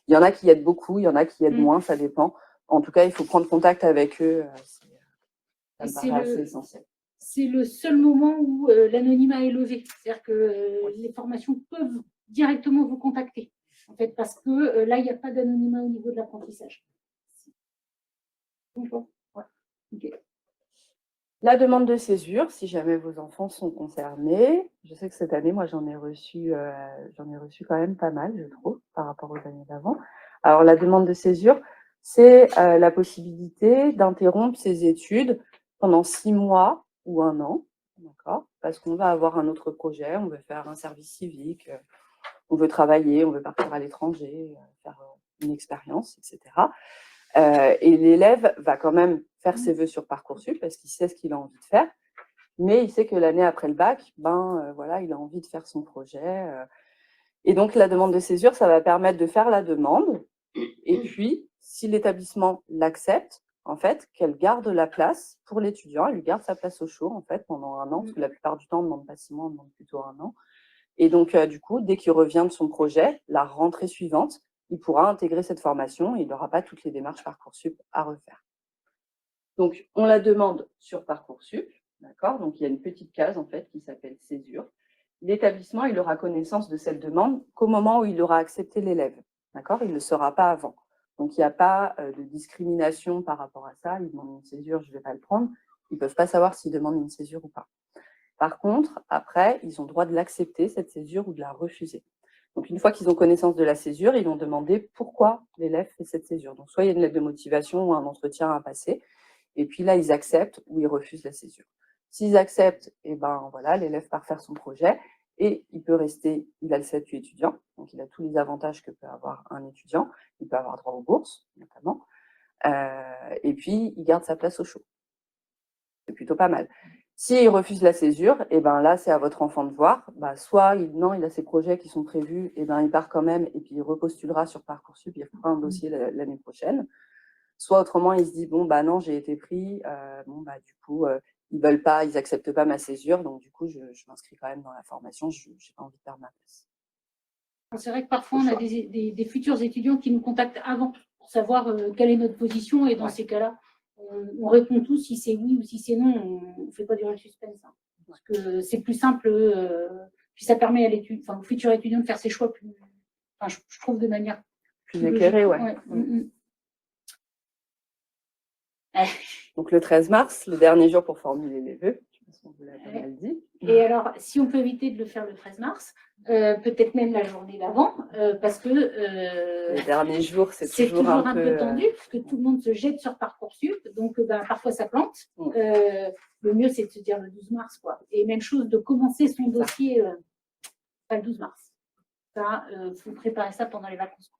Il y en a qui aident beaucoup, il y en a qui aident moins, ça dépend. En tout cas, il faut prendre contact avec eux. Ça me paraît assez essentiel. C'est le seul moment où l'anonymat est levé. C'est-à-dire que les formations peuvent directement vous contacter. En fait, parce que là, il n'y a pas d'anonymat au niveau de l'apprentissage. Ouais. Okay. La demande de césure, si jamais vos enfants sont concernés. Je sais que cette année, moi, j'en ai reçu quand même pas mal, je trouve, par rapport aux années d'avant. Alors, la demande de césure, c'est la possibilité d'interrompre ses études pendant 6 mois ou 1 an, d'accord, parce qu'on va avoir un autre projet, on veut faire un service civique, on veut travailler, on veut partir à l'étranger, faire une expérience, etc. Et l'élève va quand même faire ses vœux sur Parcoursup parce qu'il sait ce qu'il a envie de faire, mais il sait que l'année après le bac, voilà, il a envie de faire son projet. Et donc, la demande de césure, ça va permettre de faire la demande. Et puis, si l'établissement l'accepte, en fait, qu'elle garde la place pour l'étudiant, elle lui garde sa place au chaud, en fait, pendant 1 an, parce que la plupart du temps, on ne demande pas 6 mois, on demande plutôt 1 an. Et donc, du coup, dès qu'il revient de son projet, la rentrée suivante, il pourra intégrer cette formation et il n'aura pas toutes les démarches Parcoursup à refaire. Donc, on la demande sur Parcoursup, d'accord? Donc, il y a une petite case, en fait, qui s'appelle césure. L'établissement, il aura connaissance de cette demande qu'au moment où il aura accepté l'élève, d'accord? Il ne le saura pas avant. Donc, il n'y a pas de discrimination par rapport à ça. Ils demandent une césure, je ne vais pas le prendre. Ils ne peuvent pas savoir s'ils demandent une césure ou pas. Par contre, après, ils ont le droit de l'accepter, cette césure, ou de la refuser. Donc, une fois qu'ils ont connaissance de la césure, ils vont demander pourquoi l'élève fait cette césure. Donc, soit il y a une lettre de motivation ou un entretien à passer, et puis là, ils acceptent ou ils refusent la césure. S'ils acceptent, et ben voilà, l'élève part faire son projet et il peut rester, il a le statut étudiant, donc il a tous les avantages que peut avoir un étudiant, il peut avoir droit aux bourses notamment, et puis il garde sa place au chaud. C'est plutôt pas mal. S'il refuse la césure, et ben là, c'est à votre enfant de voir. Bah, soit il a ses projets qui sont prévus, et ben il part quand même, et puis il repostulera sur Parcoursup, il fera un dossier l'année prochaine. Soit autrement, il se dit bon bah non, j'ai été pris, du coup ils veulent pas, ils acceptent pas ma césure, donc du coup je m'inscris quand même dans la formation, j'ai pas envie de perdre ma place. C'est vrai que parfois, on a des futurs étudiants qui nous contactent avant pour savoir quelle est notre position. Et dans ces cas-là, on répond tous si c'est oui ou si c'est non. On ne fait pas durer le suspense. Hein, parce que c'est plus simple. Puis ça permet aux futurs étudiants de faire ses choix plus, je trouve, de manière plus éclairée. Ouais. Donc le 13 mars, le dernier jour pour formuler les vœux. On vous l'a pas mal dit. Et alors, si on peut éviter de le faire le 13 mars, peut-être même la journée d'avant, parce que les derniers jours, c'est toujours un peu tendu, parce que tout le monde se jette sur Parcoursup, donc parfois ça plante. Le mieux, c'est de se dire le 12 mars, quoi. Et même chose, de commencer son dossier pas le 12 mars. Ça, faut préparer ça pendant les vacances.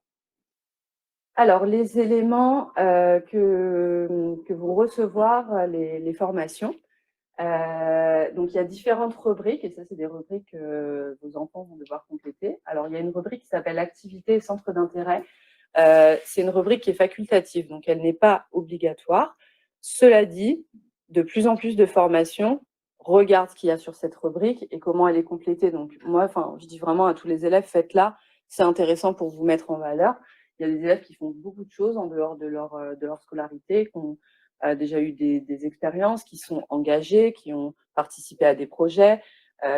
Alors, les éléments que vont recevoir les formations. Donc, il y a différentes rubriques, et ça, c'est des rubriques que vos enfants vont devoir compléter. Alors, il y a une rubrique qui s'appelle activités et centres d'intérêt. C'est une rubrique qui est facultative, donc elle n'est pas obligatoire. Cela dit, de plus en plus de formations regardent ce qu'il y a sur cette rubrique et comment elle est complétée. Donc, moi, je dis vraiment à tous les élèves, faites-la, c'est intéressant pour vous mettre en valeur. Il y a des élèves qui font beaucoup de choses en dehors de leur scolarité, qui ont déjà eu des expériences, qui sont engagés, qui ont participé à des projets,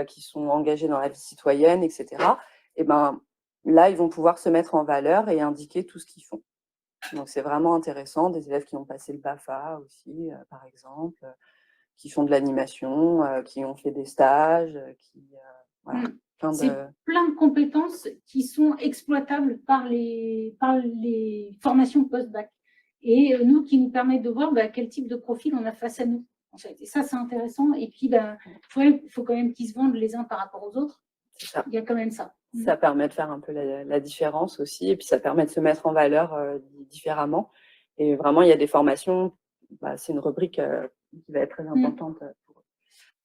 qui sont engagés dans la vie citoyenne, etc. Et ben là, ils vont pouvoir se mettre en valeur et indiquer tout ce qu'ils font. Donc, c'est vraiment intéressant. Des élèves qui ont passé le BAFA aussi, par exemple, qui font de l'animation, qui ont fait des stages, voilà. C'est plein de compétences qui sont exploitables par les formations post-bac. Et nous, qui nous permettent de voir quel type de profil on a face à nous. En fait. Et ça, c'est intéressant. Et puis, il faut quand même qu'ils se vendent les uns par rapport aux autres. Il y a quand même ça. Ça permet de faire un peu la différence aussi. Et puis, ça permet de se mettre en valeur différemment. Et vraiment, il y a des formations. C'est une rubrique qui va être très importante pour eux.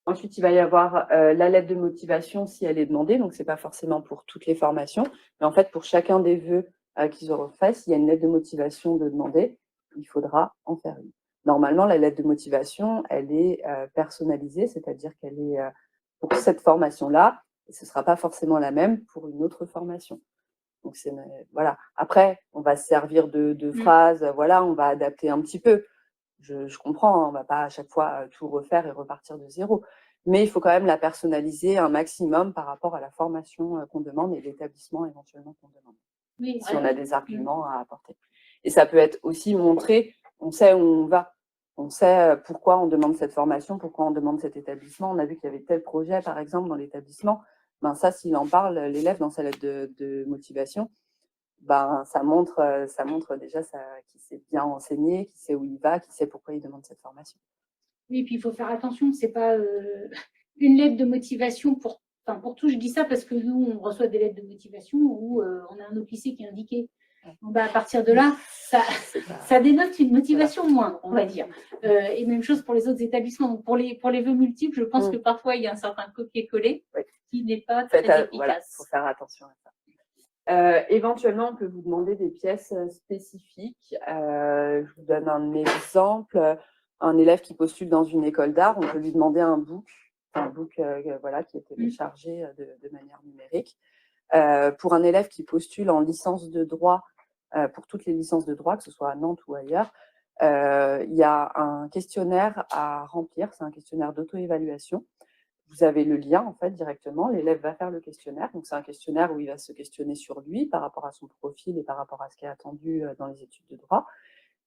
Ensuite, il va y avoir la lettre de motivation si elle est demandée. Donc, ce n'est pas forcément pour toutes les formations. Mais en fait, pour chacun des vœux qu'ils auront fait, s'il y a une lettre de motivation de demander, il faudra en faire une. Normalement, la lettre de motivation, elle est personnalisée, c'est-à-dire qu'elle est pour cette formation-là, et ce ne sera pas forcément la même pour une autre formation. Donc, voilà. Après, on va se servir de phrases, voilà, on va adapter un petit peu. Je comprends, hein, on ne va pas à chaque fois tout refaire et repartir de zéro. Mais il faut quand même la personnaliser un maximum par rapport à la formation qu'on demande et l'établissement éventuellement qu'on demande. Oui, si on a des arguments à apporter. Et ça peut être aussi montrer, on sait où on va. On sait pourquoi on demande cette formation, pourquoi on demande cet établissement. On a vu qu'il y avait tel projet, par exemple, dans l'établissement. Ça, s'il en parle, l'élève, dans sa lettre de motivation, ça montre déjà qu'il s'est bien renseigné, qu'il sait où il va, qu'il sait pourquoi il demande cette formation. Oui, et puis il faut faire attention, c'est pas une lettre de motivation pour tout. Je dis ça parce que nous, on reçoit des lettres de motivation où on a un officier qui est indiqué. À partir de là, ça dénote une motivation moindre, on va dire. Et même chose pour les autres établissements. Donc pour les vœux multiples, je pense que parfois, il y a un certain copier-coller qui n'est pas très efficace. Voilà, il faut faire attention à ça. Éventuellement, on peut vous demander des pièces spécifiques. Je vous donne un exemple. Un élève qui postule dans une école d'art, on peut lui demander un book qui est téléchargé de manière numérique. Pour un élève qui postule en licence de droit, pour toutes les licences de droit, que ce soit à Nantes ou ailleurs, il y a un questionnaire à remplir. C'est un questionnaire d'auto-évaluation. Vous avez le lien, en fait, directement. L'élève va faire le questionnaire. Donc, c'est un questionnaire où il va se questionner sur lui par rapport à son profil et par rapport à ce qui est attendu dans les études de droit.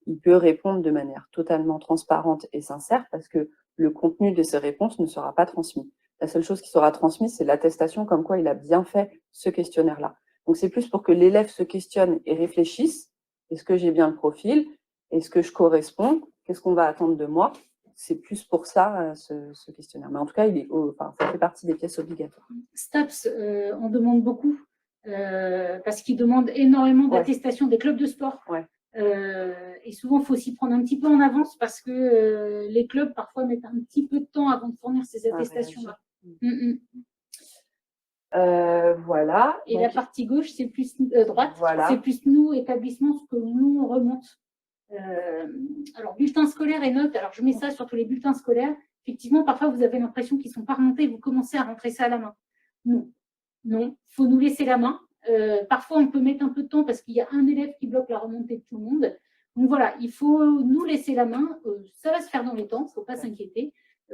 Il peut répondre de manière totalement transparente et sincère parce que le contenu de ses réponses ne sera pas transmis. La seule chose qui sera transmise, c'est l'attestation comme quoi il a bien fait ce questionnaire-là. Donc, c'est plus pour que l'élève se questionne et réfléchisse. Est-ce que j'ai bien le profil? Est-ce que je corresponds? Qu'est-ce qu'on va attendre de moi? C'est plus pour ça, ce questionnaire. Mais en tout cas, ça fait partie des pièces obligatoires. STAPS, on demande beaucoup, parce qu'ils demandent énormément d'attestations des clubs de sport. Ouais. Et souvent, il faut s'y prendre un petit peu en avance parce que les clubs, parfois, mettent un petit peu de temps avant de fournir ces attestations-là. Voilà. Et donc, la partie gauche, c'est plus droite, voilà. C'est plus nous, établissements, ce que nous, on remonte. Alors, bulletins scolaires et notes, alors je mets ça sur tous les bulletins scolaires. Effectivement, parfois, vous avez l'impression qu'ils ne sont pas remontés, vous commencez à rentrer ça à la main. Non, il faut nous laisser la main. Parfois, on peut mettre un peu de temps parce qu'il y a un élève qui bloque la remontée de tout le monde. Donc voilà, il faut nous laisser la main. Ça va se faire dans les temps, il ne faut pas s'inquiéter.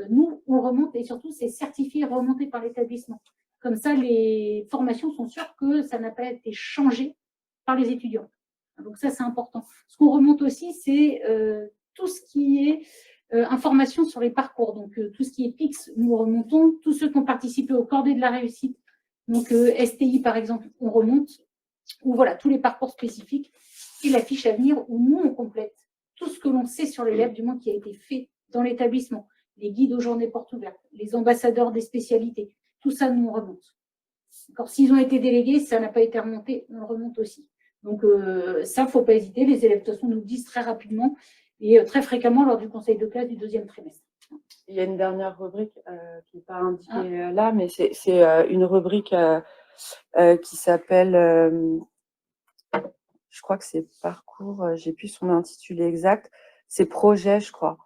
Nous, on remonte et surtout, c'est certifié et remonté par l'établissement. Comme ça, les formations sont sûres que ça n'a pas été changé par les étudiants. Donc ça, c'est important. Ce qu'on remonte aussi, c'est tout ce qui est information sur les parcours. Donc tout ce qui est PIX, nous remontons. Tous ceux qui ont participé au cordée de la réussite, donc STI par exemple, on remonte. Ou voilà, tous les parcours spécifiques. Et la fiche à venir où nous, on complète tout ce que l'on sait sur l'élève, du moins qui a été fait dans l'établissement. Les guides aux journées portes ouvertes, les ambassadeurs des spécialités. Tout ça, nous, on remonte. Encore s'ils ont été délégués, ça n'a pas été remonté, on le remonte aussi. Donc ça, il ne faut pas hésiter. Les élèves, de toute façon, nous le disent très rapidement et très fréquemment lors du conseil de classe du deuxième trimestre. Il y a une dernière rubrique qui n'est pas indiquée là, mais c'est une rubrique qui s'appelle, je crois que c'est parcours, j'ai plus son intitulé exact, c'est projet, je crois.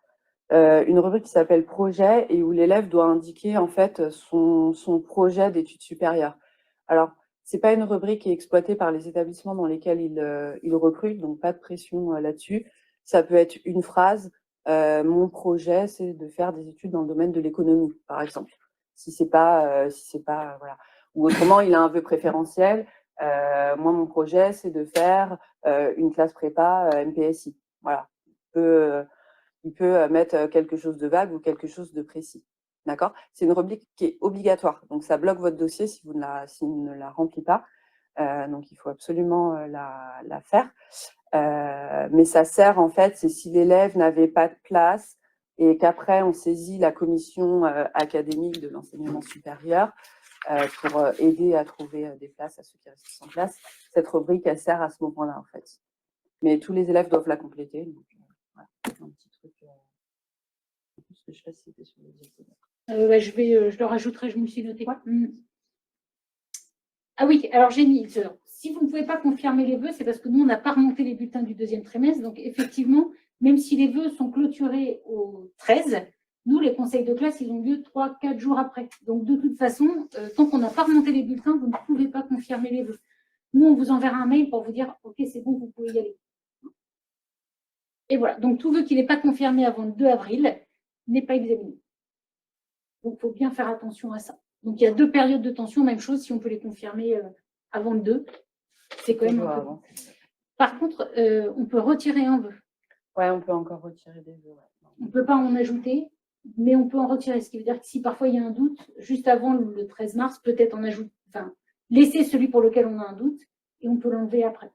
Une rubrique qui s'appelle projet et où l'élève doit indiquer en fait son projet d'études supérieures. Alors, c'est pas une rubrique qui est exploitée par les établissements dans lesquels ils recrutent, donc pas de pression là-dessus. Ça peut être une phrase, mon projet, c'est de faire des études dans le domaine de l'économie, par exemple. Si c'est pas, voilà. Ou autrement, il a un vœu préférentiel. Moi, mon projet, c'est de faire une classe prépa MPSI. Voilà. Il peut mettre quelque chose de vague ou quelque chose de précis. D'accord? C'est une rubrique qui est obligatoire. Donc, ça bloque votre dossier si vous ne la remplit pas. Donc, il faut absolument la faire. Mais ça sert, en fait, c'est si l'élève n'avait pas de place et qu'après, on saisit la commission académique de l'enseignement supérieur pour aider à trouver des places à ceux qui restent sans place. Cette rubrique, elle sert à ce moment-là, en fait. Mais tous les élèves doivent la compléter. Donc, voilà, un petit truc. Que je fasse, c'était sur les je le rajouterai, je me suis noté. Ah oui, alors j'ai mis, si vous ne pouvez pas confirmer les vœux, c'est parce que nous, on n'a pas remonté les bulletins du deuxième trimestre. Donc, effectivement, même si les vœux sont clôturés au 13, nous, les conseils de classe, ils ont lieu 3-4 jours après. Donc, de toute façon, tant qu'on n'a pas remonté les bulletins, vous ne pouvez pas confirmer les vœux. Nous, on vous enverra un mail pour vous dire, OK, c'est bon, vous pouvez y aller. Et voilà, donc tout vœu qui n'est pas confirmé avant le 2 avril n'est pas examiné. Donc, il faut bien faire attention à ça. Donc, il y a 2 périodes de tension, même chose, si on peut les confirmer avant le 2, c'est quand même un peu... Par contre, on peut retirer un vœu. Ouais, on peut encore retirer des vœux. Ouais. On ne peut pas en ajouter, mais on peut en retirer. Ce qui veut dire que si parfois il y a un doute, juste avant le 13 mars, peut-être en ajouter, enfin, laisser celui pour lequel on a un doute et on peut l'enlever après.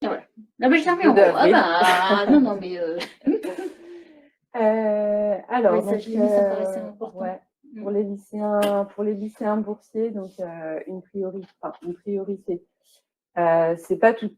Et voilà. Non, mais je l'ai remis en haut. Ah bah, non, mais... alors, ouais, donc, ça paraissait important. Ouais, pour les lycéens boursiers, donc une priorité. C'est pas tout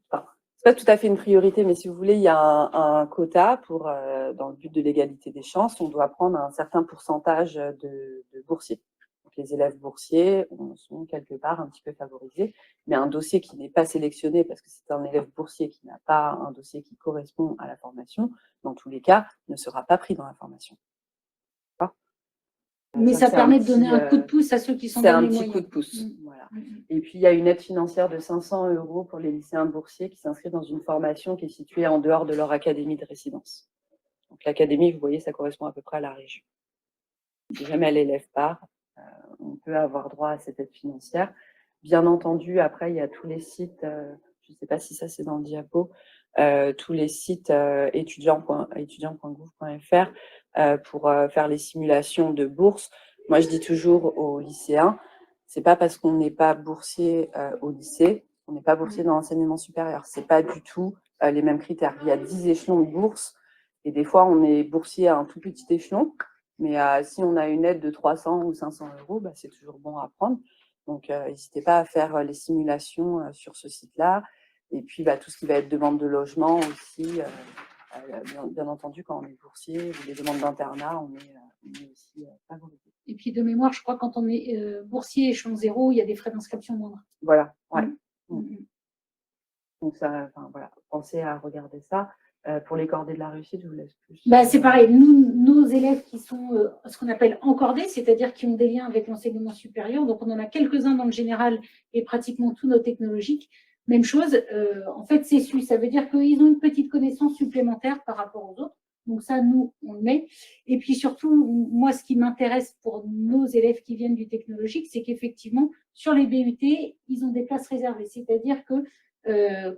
à fait une priorité, mais si vous voulez, il y a un quota pour, dans le but de l'égalité des chances, on doit prendre un certain pourcentage de boursiers. Donc, les élèves boursiers sont quelque part un petit peu favorisés, mais un dossier qui n'est pas sélectionné parce que c'est un élève boursier qui n'a pas un dossier qui correspond à la formation, dans tous les cas, ne sera pas pris dans la formation. Mais ça permet de donner un coup de pouce à ceux qui sont dans les moyens. C'est un petit coup de pouce, voilà. Et puis, il y a une aide financière de 500 € pour les lycéens boursiers qui s'inscrivent dans une formation qui est située en dehors de leur académie de résidence. Donc, l'académie, vous voyez, ça correspond à peu près à la région. Si jamais l'élève part, on peut avoir droit à cette aide financière. Bien entendu, après, il y a tous les sites, je ne sais pas si ça c'est dans le diapo, tous les sites étudiant.gouv.fr pour faire les simulations de bourse. Moi, je dis toujours aux lycéens, C'est pas parce qu'on n'est pas boursier au lycée, on n'est pas boursier dans l'enseignement supérieur. C'est pas du tout les mêmes critères. Il y a 10 échelons de bourse et des fois, on est boursier à un tout petit échelon. Mais si on a une aide de 300 ou 500 euros, bah, c'est toujours bon à prendre. Donc, n'hésitez pas à faire les simulations sur ce site-là. Et puis, bah, tout ce qui va être demande de logement aussi. Bien entendu, quand on est boursier, les demandes d'internat, on est aussi favorisé. Et puis, de mémoire, je crois quand on est boursier échelon 0, il y a des frais d'inscription moindres. Voilà, ouais. Donc, ça, voilà, pensez à regarder ça. Pour les cordées de la réussite, je vous laisse plus. C'est pareil. Nous, nos élèves qui sont ce qu'on appelle encordés, c'est-à-dire qui ont des liens avec l'enseignement supérieur, donc on en a quelques-uns dans le général et pratiquement tous nos technologiques. Même chose, en fait, c'est su. Ça veut dire qu'ils ont une petite connaissance supplémentaire par rapport aux autres. Donc ça, nous, on le met. Et puis surtout, moi, ce qui m'intéresse pour nos élèves qui viennent du technologique, c'est qu'effectivement, sur les BUT, ils ont des places réservées. C'est-à-dire que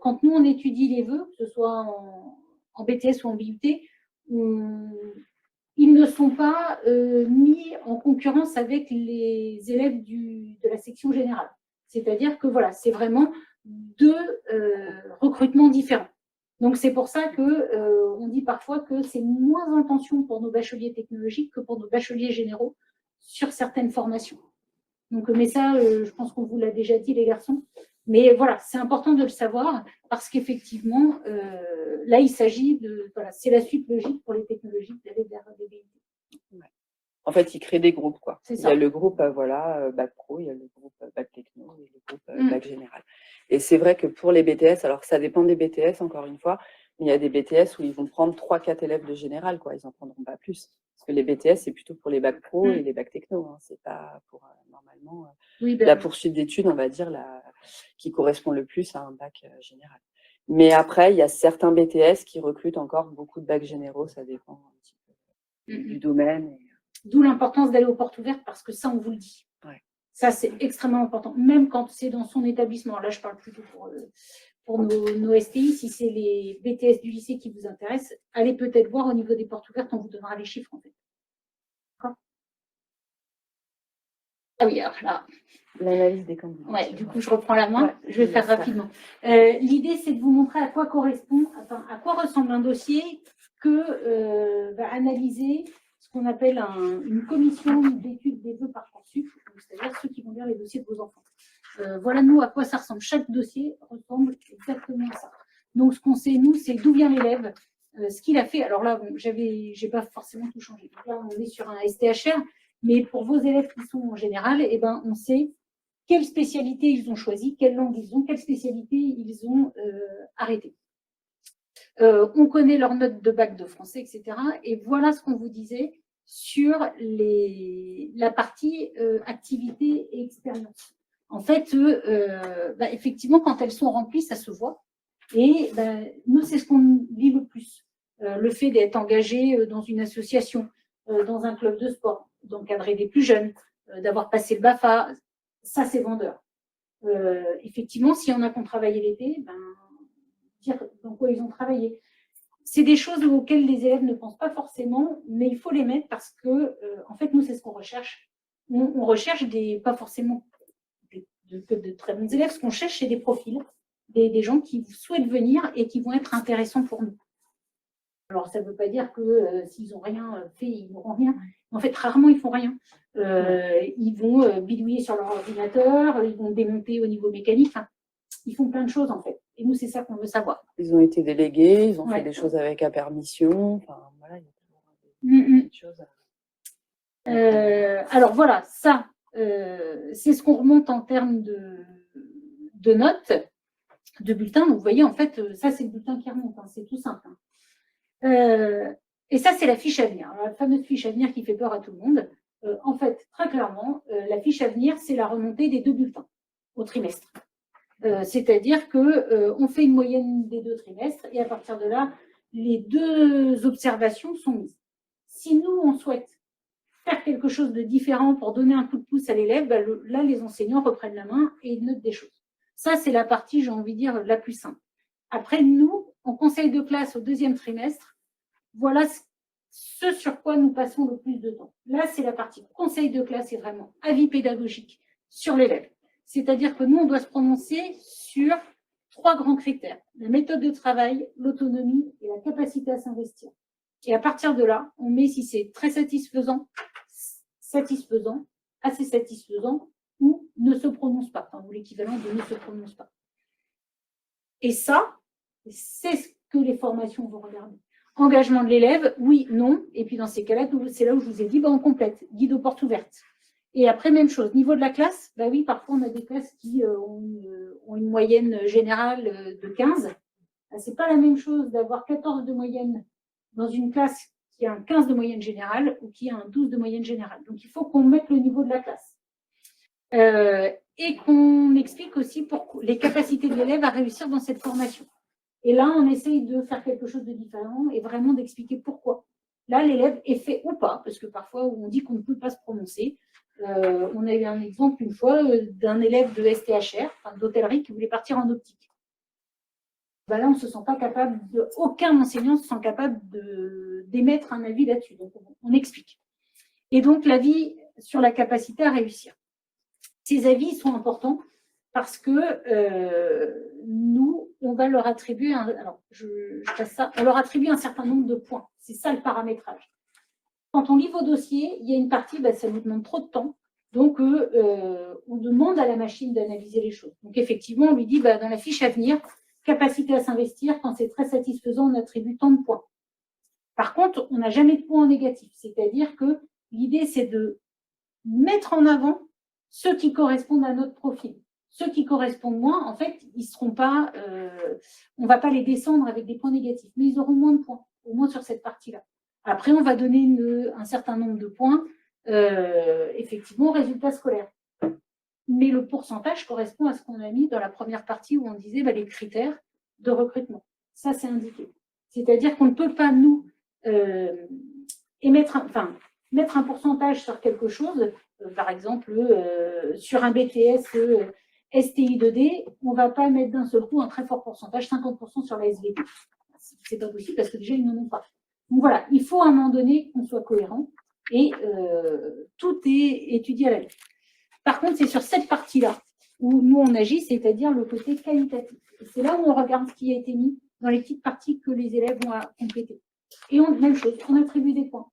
quand nous, on étudie les vœux, que ce soit en BTS ou en BUT, ils ne sont pas mis en concurrence avec les élèves de la section générale. C'est-à-dire que voilà, c'est vraiment deux recrutements différents. Donc c'est pour ça que on dit parfois que c'est moins en tension pour nos bacheliers technologiques que pour nos bacheliers généraux sur certaines formations. Donc, mais ça, je pense qu'on vous l'a déjà dit, les garçons. Mais voilà, c'est important de le savoir parce qu'effectivement, là, il s'agit de... Voilà, c'est la suite logique pour les technologiques d'aller vers des BUT. Ouais. En fait, ils créent des groupes, quoi. C'est il ça. y a le groupe Bac Pro, il y a le groupe Bac Techno et le groupe Bac Général. Et c'est vrai que pour les BTS, alors ça dépend des BTS, encore une fois, mais il y a des BTS où ils vont prendre 3-4 élèves de général, quoi. Ils n'en prendront pas plus. Parce que les BTS, c'est plutôt pour les Bac Pro et les Bac Techno. Hein. C'est pas pour, normalement, la poursuite d'études, on va dire, qui correspond le plus à un bac général. Mais après, il y a certains BTS qui recrutent encore beaucoup de bacs généraux. Ça dépend un petit peu du domaine. D'où l'importance d'aller aux portes ouvertes parce que ça, on vous le dit. Ouais. Ça, c'est extrêmement important. Même quand c'est dans son établissement. Là, je parle plutôt pour nos STI. Si c'est les BTS du lycée qui vous intéressent, allez peut-être voir au niveau des portes ouvertes. On vous donnera les chiffres, en fait. D'accord ? Ah oui, alors là. L'analyse des candidats. Ouais, du coup, je reprends la main. Je vais faire rapidement. L'idée, c'est de vous montrer à quoi à quoi ressemble un dossier que va analyser ce qu'on appelle une commission d'études des vœux Parcoursup, c'est-à-dire ceux qui vont lire les dossiers de vos enfants. Voilà, nous, à quoi ça ressemble. Chaque dossier ressemble exactement à ça. Donc, ce qu'on sait, nous, c'est d'où vient l'élève, ce qu'il a fait. Alors là, bon, j'ai pas forcément tout changé. Donc là, on est sur un STHR, mais pour vos élèves qui sont en général, eh ben, on sait quelle spécialité ils ont choisi, quelle langue ils ont, quelle spécialité ils ont arrêté. On connaît leurs notes de bac de français, etc. Et voilà ce qu'on vous disait sur la partie activité et expérience. En fait, effectivement, quand elles sont remplies, ça se voit. Et nous, c'est ce qu'on dit le plus. Le fait d'être engagé dans une association, dans un club de sport, d'encadrer des plus jeunes, d'avoir passé le BAFA, ça, c'est vendeur. Effectivement, s'il y en a qui ont travaillé l'été, dire dans quoi ils ont travaillé. C'est des choses auxquelles les élèves ne pensent pas forcément, mais il faut les mettre parce que, en fait, nous, c'est ce qu'on recherche. On recherche pas forcément de très bons élèves. Ce qu'on cherche, c'est des profils, des gens qui souhaitent venir et qui vont être intéressants pour nous. Alors, ça ne veut pas dire que s'ils n'ont rien fait, ils n'auront rien. En fait, rarement, ils ne font rien. Ils vont bidouiller sur leur ordinateur, ils vont démonter au niveau mécanique. Enfin, ils font plein de choses, en fait. Et nous, c'est ça qu'on veut savoir. Ils ont été délégués, ils ont fait des choses avec à permission. Enfin, voilà, il y a toujours des choses alors, voilà, ça, c'est ce qu'on remonte en termes de notes, de bulletins. Donc, vous voyez, en fait, ça, c'est le bulletin qui remonte. Hein, c'est tout simple. Hein. Et ça, c'est la fiche à venir. Alors, la fameuse fiche à venir qui fait peur à tout le monde. En fait, très clairement, la fiche à venir, c'est la remontée des 2 bulletins au trimestre. C'est-à-dire qu'on fait une moyenne des 2 trimestres et à partir de là, les 2 observations sont mises. Si nous, on souhaite faire quelque chose de différent pour donner un coup de pouce à l'élève, là, les enseignants reprennent la main et ils notent des choses. Ça, c'est la partie, j'ai envie de dire, la plus simple. Après, nous, en conseil de classe au 2e trimestre, voilà ce sur quoi nous passons le plus de temps. Là, c'est la partie conseil de classe et vraiment avis pédagogique. sur l'élève. C'est-à-dire que nous, on doit se prononcer sur 3 grands critères: la méthode de travail, l'autonomie et la capacité à s'investir. Et à partir de là, on met si c'est très satisfaisant, assez satisfaisant, ou ne se prononce pas, enfin, ou l'équivalent de ne se prononce pas. Et ça, c'est ce que les formations vont regarder. Engagement de l'élève, oui, non. Et puis dans ces cas-là, c'est là où je vous ai dit, on complète, guide aux portes ouvertes. Et après, même chose, niveau de la classe, oui, parfois on a des classes qui ont une moyenne générale de 15. C'est pas la même chose d'avoir 14 de moyenne dans une classe qui a un 15 de moyenne générale ou qui a un 12 de moyenne générale. Donc il faut qu'on mette le niveau de la classe. Et qu'on explique aussi les capacités de l'élève à réussir dans cette formation. Et là, on essaye de faire quelque chose de différent et vraiment d'expliquer pourquoi. Là, l'élève est fait ou pas, parce que parfois, on dit qu'on ne peut pas se prononcer. On a eu un exemple une fois d'un élève de STHR, enfin, d'hôtellerie, qui voulait partir en optique. Là, on ne se sent pas capable, aucun enseignant ne se sent capable d'émettre un avis là-dessus. Donc, on explique. Et donc, l'avis sur la capacité à réussir. Ces avis sont importants parce que nous, on va leur attribuer, on leur attribue un certain nombre de points. C'est ça le paramétrage. Quand on lit vos dossiers, il y a une partie, ça nous demande trop de temps. Donc, on demande à la machine d'analyser les choses. Donc, effectivement, on lui dit, dans la fiche à venir, capacité à s'investir, quand c'est très satisfaisant, on attribue tant de points. Par contre, on n'a jamais de points en négatif. C'est-à-dire que l'idée, c'est de mettre en avant ceux qui correspondent à notre profil. Ceux qui correspondent moins, en fait, ils seront pas, on ne va pas les descendre avec des points négatifs, mais ils auront moins de points, au moins sur cette partie-là. Après, on va donner un certain nombre de points, effectivement, au résultat scolaire. Mais le pourcentage correspond à ce qu'on a mis dans la première partie où on disait les critères de recrutement. Ça, c'est indiqué. C'est-à-dire qu'on ne peut pas, nous, mettre un pourcentage sur quelque chose, par exemple, sur un BTS STI 2D, on ne va pas mettre d'un seul coup un très fort pourcentage, 50% sur la SVT. Ce n'est pas possible parce que déjà, ils n'en ont pas. Donc voilà, il faut à un moment donné qu'on soit cohérent et tout est étudié à la lettre. Par contre, c'est sur cette partie-là où nous, on agit, c'est-à-dire le côté qualitatif. C'est là où on regarde ce qui a été mis dans les petites parties que les élèves vont compléter. Et même chose, on attribue des points.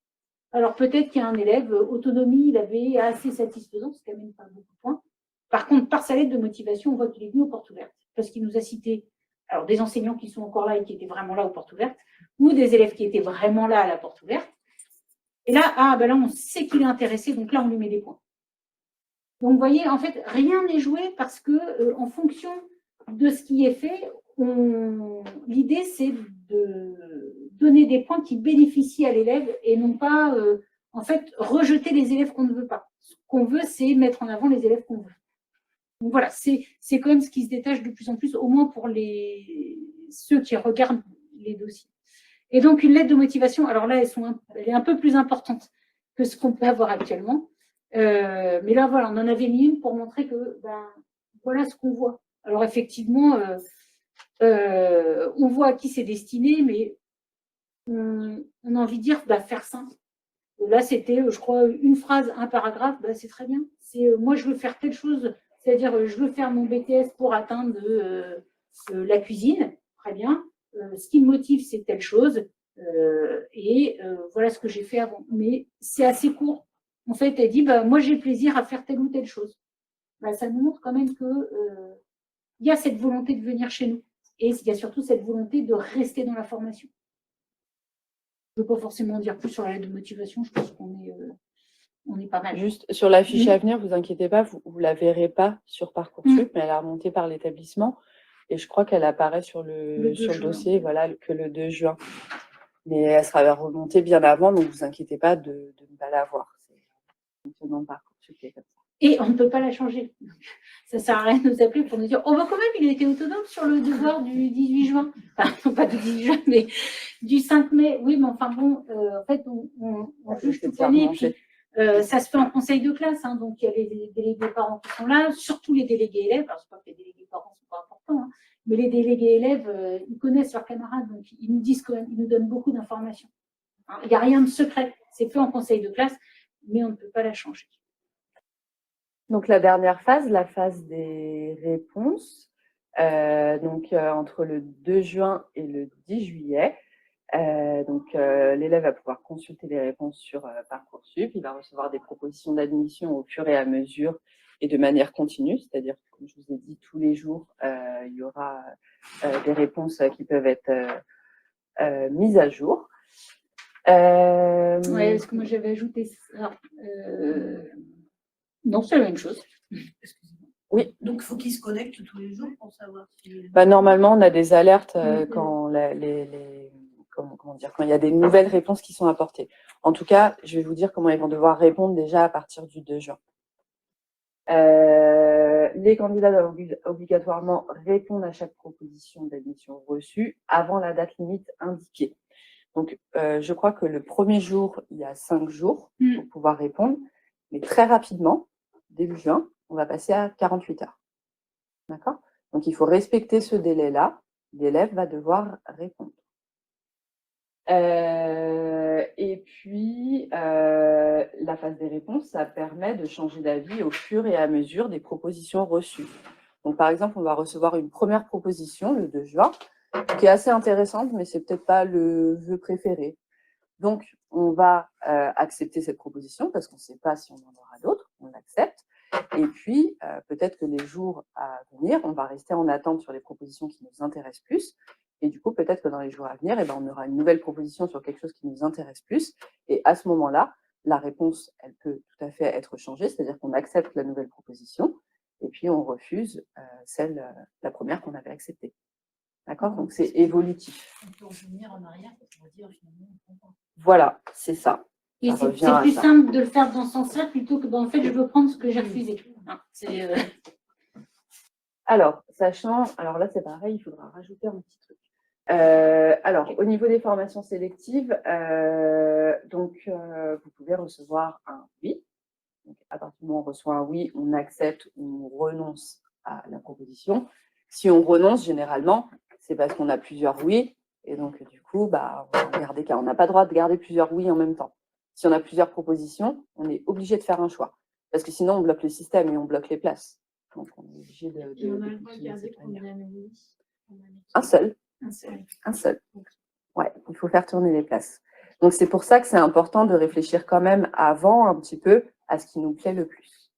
Alors peut-être qu'il y a un élève, autonomie, il avait assez satisfaisant, c'est quand même pas beaucoup de points. Par contre, par sa lettre de motivation, on voit qu'il est venu aux portes ouvertes, parce qu'il nous a cité des enseignants qui sont encore là et qui étaient vraiment là aux portes ouvertes, ou des élèves qui étaient vraiment là à la porte ouverte. Et là, là, on sait qu'il est intéressé, donc là, on lui met des points. Donc, vous voyez, en fait, rien n'est joué parce que, en fonction de ce qui est fait, l'idée, c'est de donner des points qui bénéficient à l'élève et non pas, en fait, rejeter les élèves qu'on ne veut pas. Ce qu'on veut, c'est mettre en avant les élèves qu'on veut. Donc, voilà, c'est quand même ce qui se détache de plus en plus, au moins pour ceux qui regardent les dossiers. Et donc, une lettre de motivation, alors là, elle est un peu plus importante que ce qu'on peut avoir actuellement. Mais là, voilà, on en avait mis une pour montrer que, voilà ce qu'on voit. Alors, effectivement, on voit à qui c'est destiné, mais on a envie de dire, faire simple. Là, c'était, je crois, une phrase, un paragraphe, c'est très bien. C'est, moi, je veux faire telle chose, c'est-à-dire, je veux faire mon BTS pour atteindre la cuisine, très bien. Ce qui me motive, c'est telle chose. Et voilà ce que j'ai fait avant. Mais c'est assez court. En fait, elle dit, moi, j'ai plaisir à faire telle ou telle chose. Ça nous montre quand même qu'il y a cette volonté de venir chez nous. Et il y a surtout cette volonté de rester dans la formation. Je ne veux pas forcément dire plus sur la lettre de motivation. Je pense qu'on est pas mal. Juste sur la fiche à venir, vous inquiétez pas, vous ne la verrez pas sur Parcoursup, mais elle est remontée par l'établissement. Et je crois qu'elle apparaît sur le dossier, voilà, que le 2 juin. Mais elle sera remontée bien avant, donc ne vous inquiétez pas de ne pas la voir. C'est fonctionnant Parcoursup qui est comme ça. Et on ne peut pas la changer. Ça ne sert à rien de nous appeler pour nous dire « Oh, quand même, il était autonome sur le devoir du 18 juin. » Enfin, pas du 18 juin, mais du 5 mai. Oui, mais enfin bon, en fait, on juge toute l'année. Puis, ça se fait en conseil de classe. Donc, il y a les délégués parents qui sont là, surtout les délégués élèves. Alors, ce n'est pas que les délégués parents ne sont pas importants, mais les délégués élèves, ils connaissent leurs camarades. Donc, ils nous disent quand même, ils nous donnent beaucoup d'informations. Il n'y a rien de secret. C'est fait en conseil de classe, mais on ne peut pas la changer. Donc, la dernière phase, la phase des réponses, entre le 2 juin et le 10 juillet. L'élève va pouvoir consulter les réponses sur Parcoursup. Il va recevoir des propositions d'admission au fur et à mesure et de manière continue, c'est-à-dire, comme je vous ai dit, tous les jours, il y aura des réponses qui peuvent être mises à jour. Ouais, parce que moi j'avais ajouté ça. Non, c'est la même chose. Excusez-moi. Oui. Donc, il faut qu'ils se connectent tous les jours pour savoir si. Normalement, on a des alertes quand quand il y a des nouvelles réponses qui sont apportées. En tout cas, je vais vous dire comment ils vont devoir répondre déjà à partir du 2 juin. Les candidats doivent obligatoirement répondre à chaque proposition d'admission reçue avant la date limite indiquée. Donc, je crois que le premier jour, il y a 5 jours pour pouvoir répondre, mais très rapidement, début juin, on va passer à 48 heures. D'accord ? Donc, il faut respecter ce délai-là. L'élève va devoir répondre. Et puis, la phase des réponses, ça permet de changer d'avis au fur et à mesure des propositions reçues. Donc, par exemple, on va recevoir une première proposition le 2 juin, qui est assez intéressante, mais c'est peut-être pas le vœu préféré. Donc, on va accepter cette proposition parce qu'on ne sait pas si on en aura d'autres, on l'accepte. Et puis, peut-être que les jours à venir, on va rester en attente sur les propositions qui nous intéressent plus. Et du coup, peut-être que dans les jours à venir, on aura une nouvelle proposition sur quelque chose qui nous intéresse plus. Et à ce moment-là, la réponse, elle peut tout à fait être changée, c'est-à-dire qu'on accepte la nouvelle proposition et puis on refuse la première qu'on avait acceptée. D'accord ? Donc, c'est évolutif. On peut revenir en arrière pour dire finalement on comprend. Voilà, c'est ça. Et c'est plus simple de le faire dans ce sens-là plutôt que en fait je veux prendre ce que j'ai refusé. Alors, alors là c'est pareil, il faudra rajouter un petit truc. Au niveau des formations sélectives, vous pouvez recevoir un oui. Donc, à partir du moment où on reçoit un oui, on accepte ou on renonce à la proposition. Si on renonce, généralement, c'est parce qu'on a plusieurs oui. Et donc, du coup, on va garder on n'a pas le droit de garder plusieurs oui en même temps. Si on a plusieurs propositions, on est obligé de faire un choix. Parce que sinon, on bloque le système et on bloque les places. Donc, on est obligé de et on a le droit de garder combien de oui ? Un seul. Un seul. Ouais, il faut faire tourner les places. Donc, c'est pour ça que c'est important de réfléchir quand même avant un petit peu à ce qui nous plaît le plus.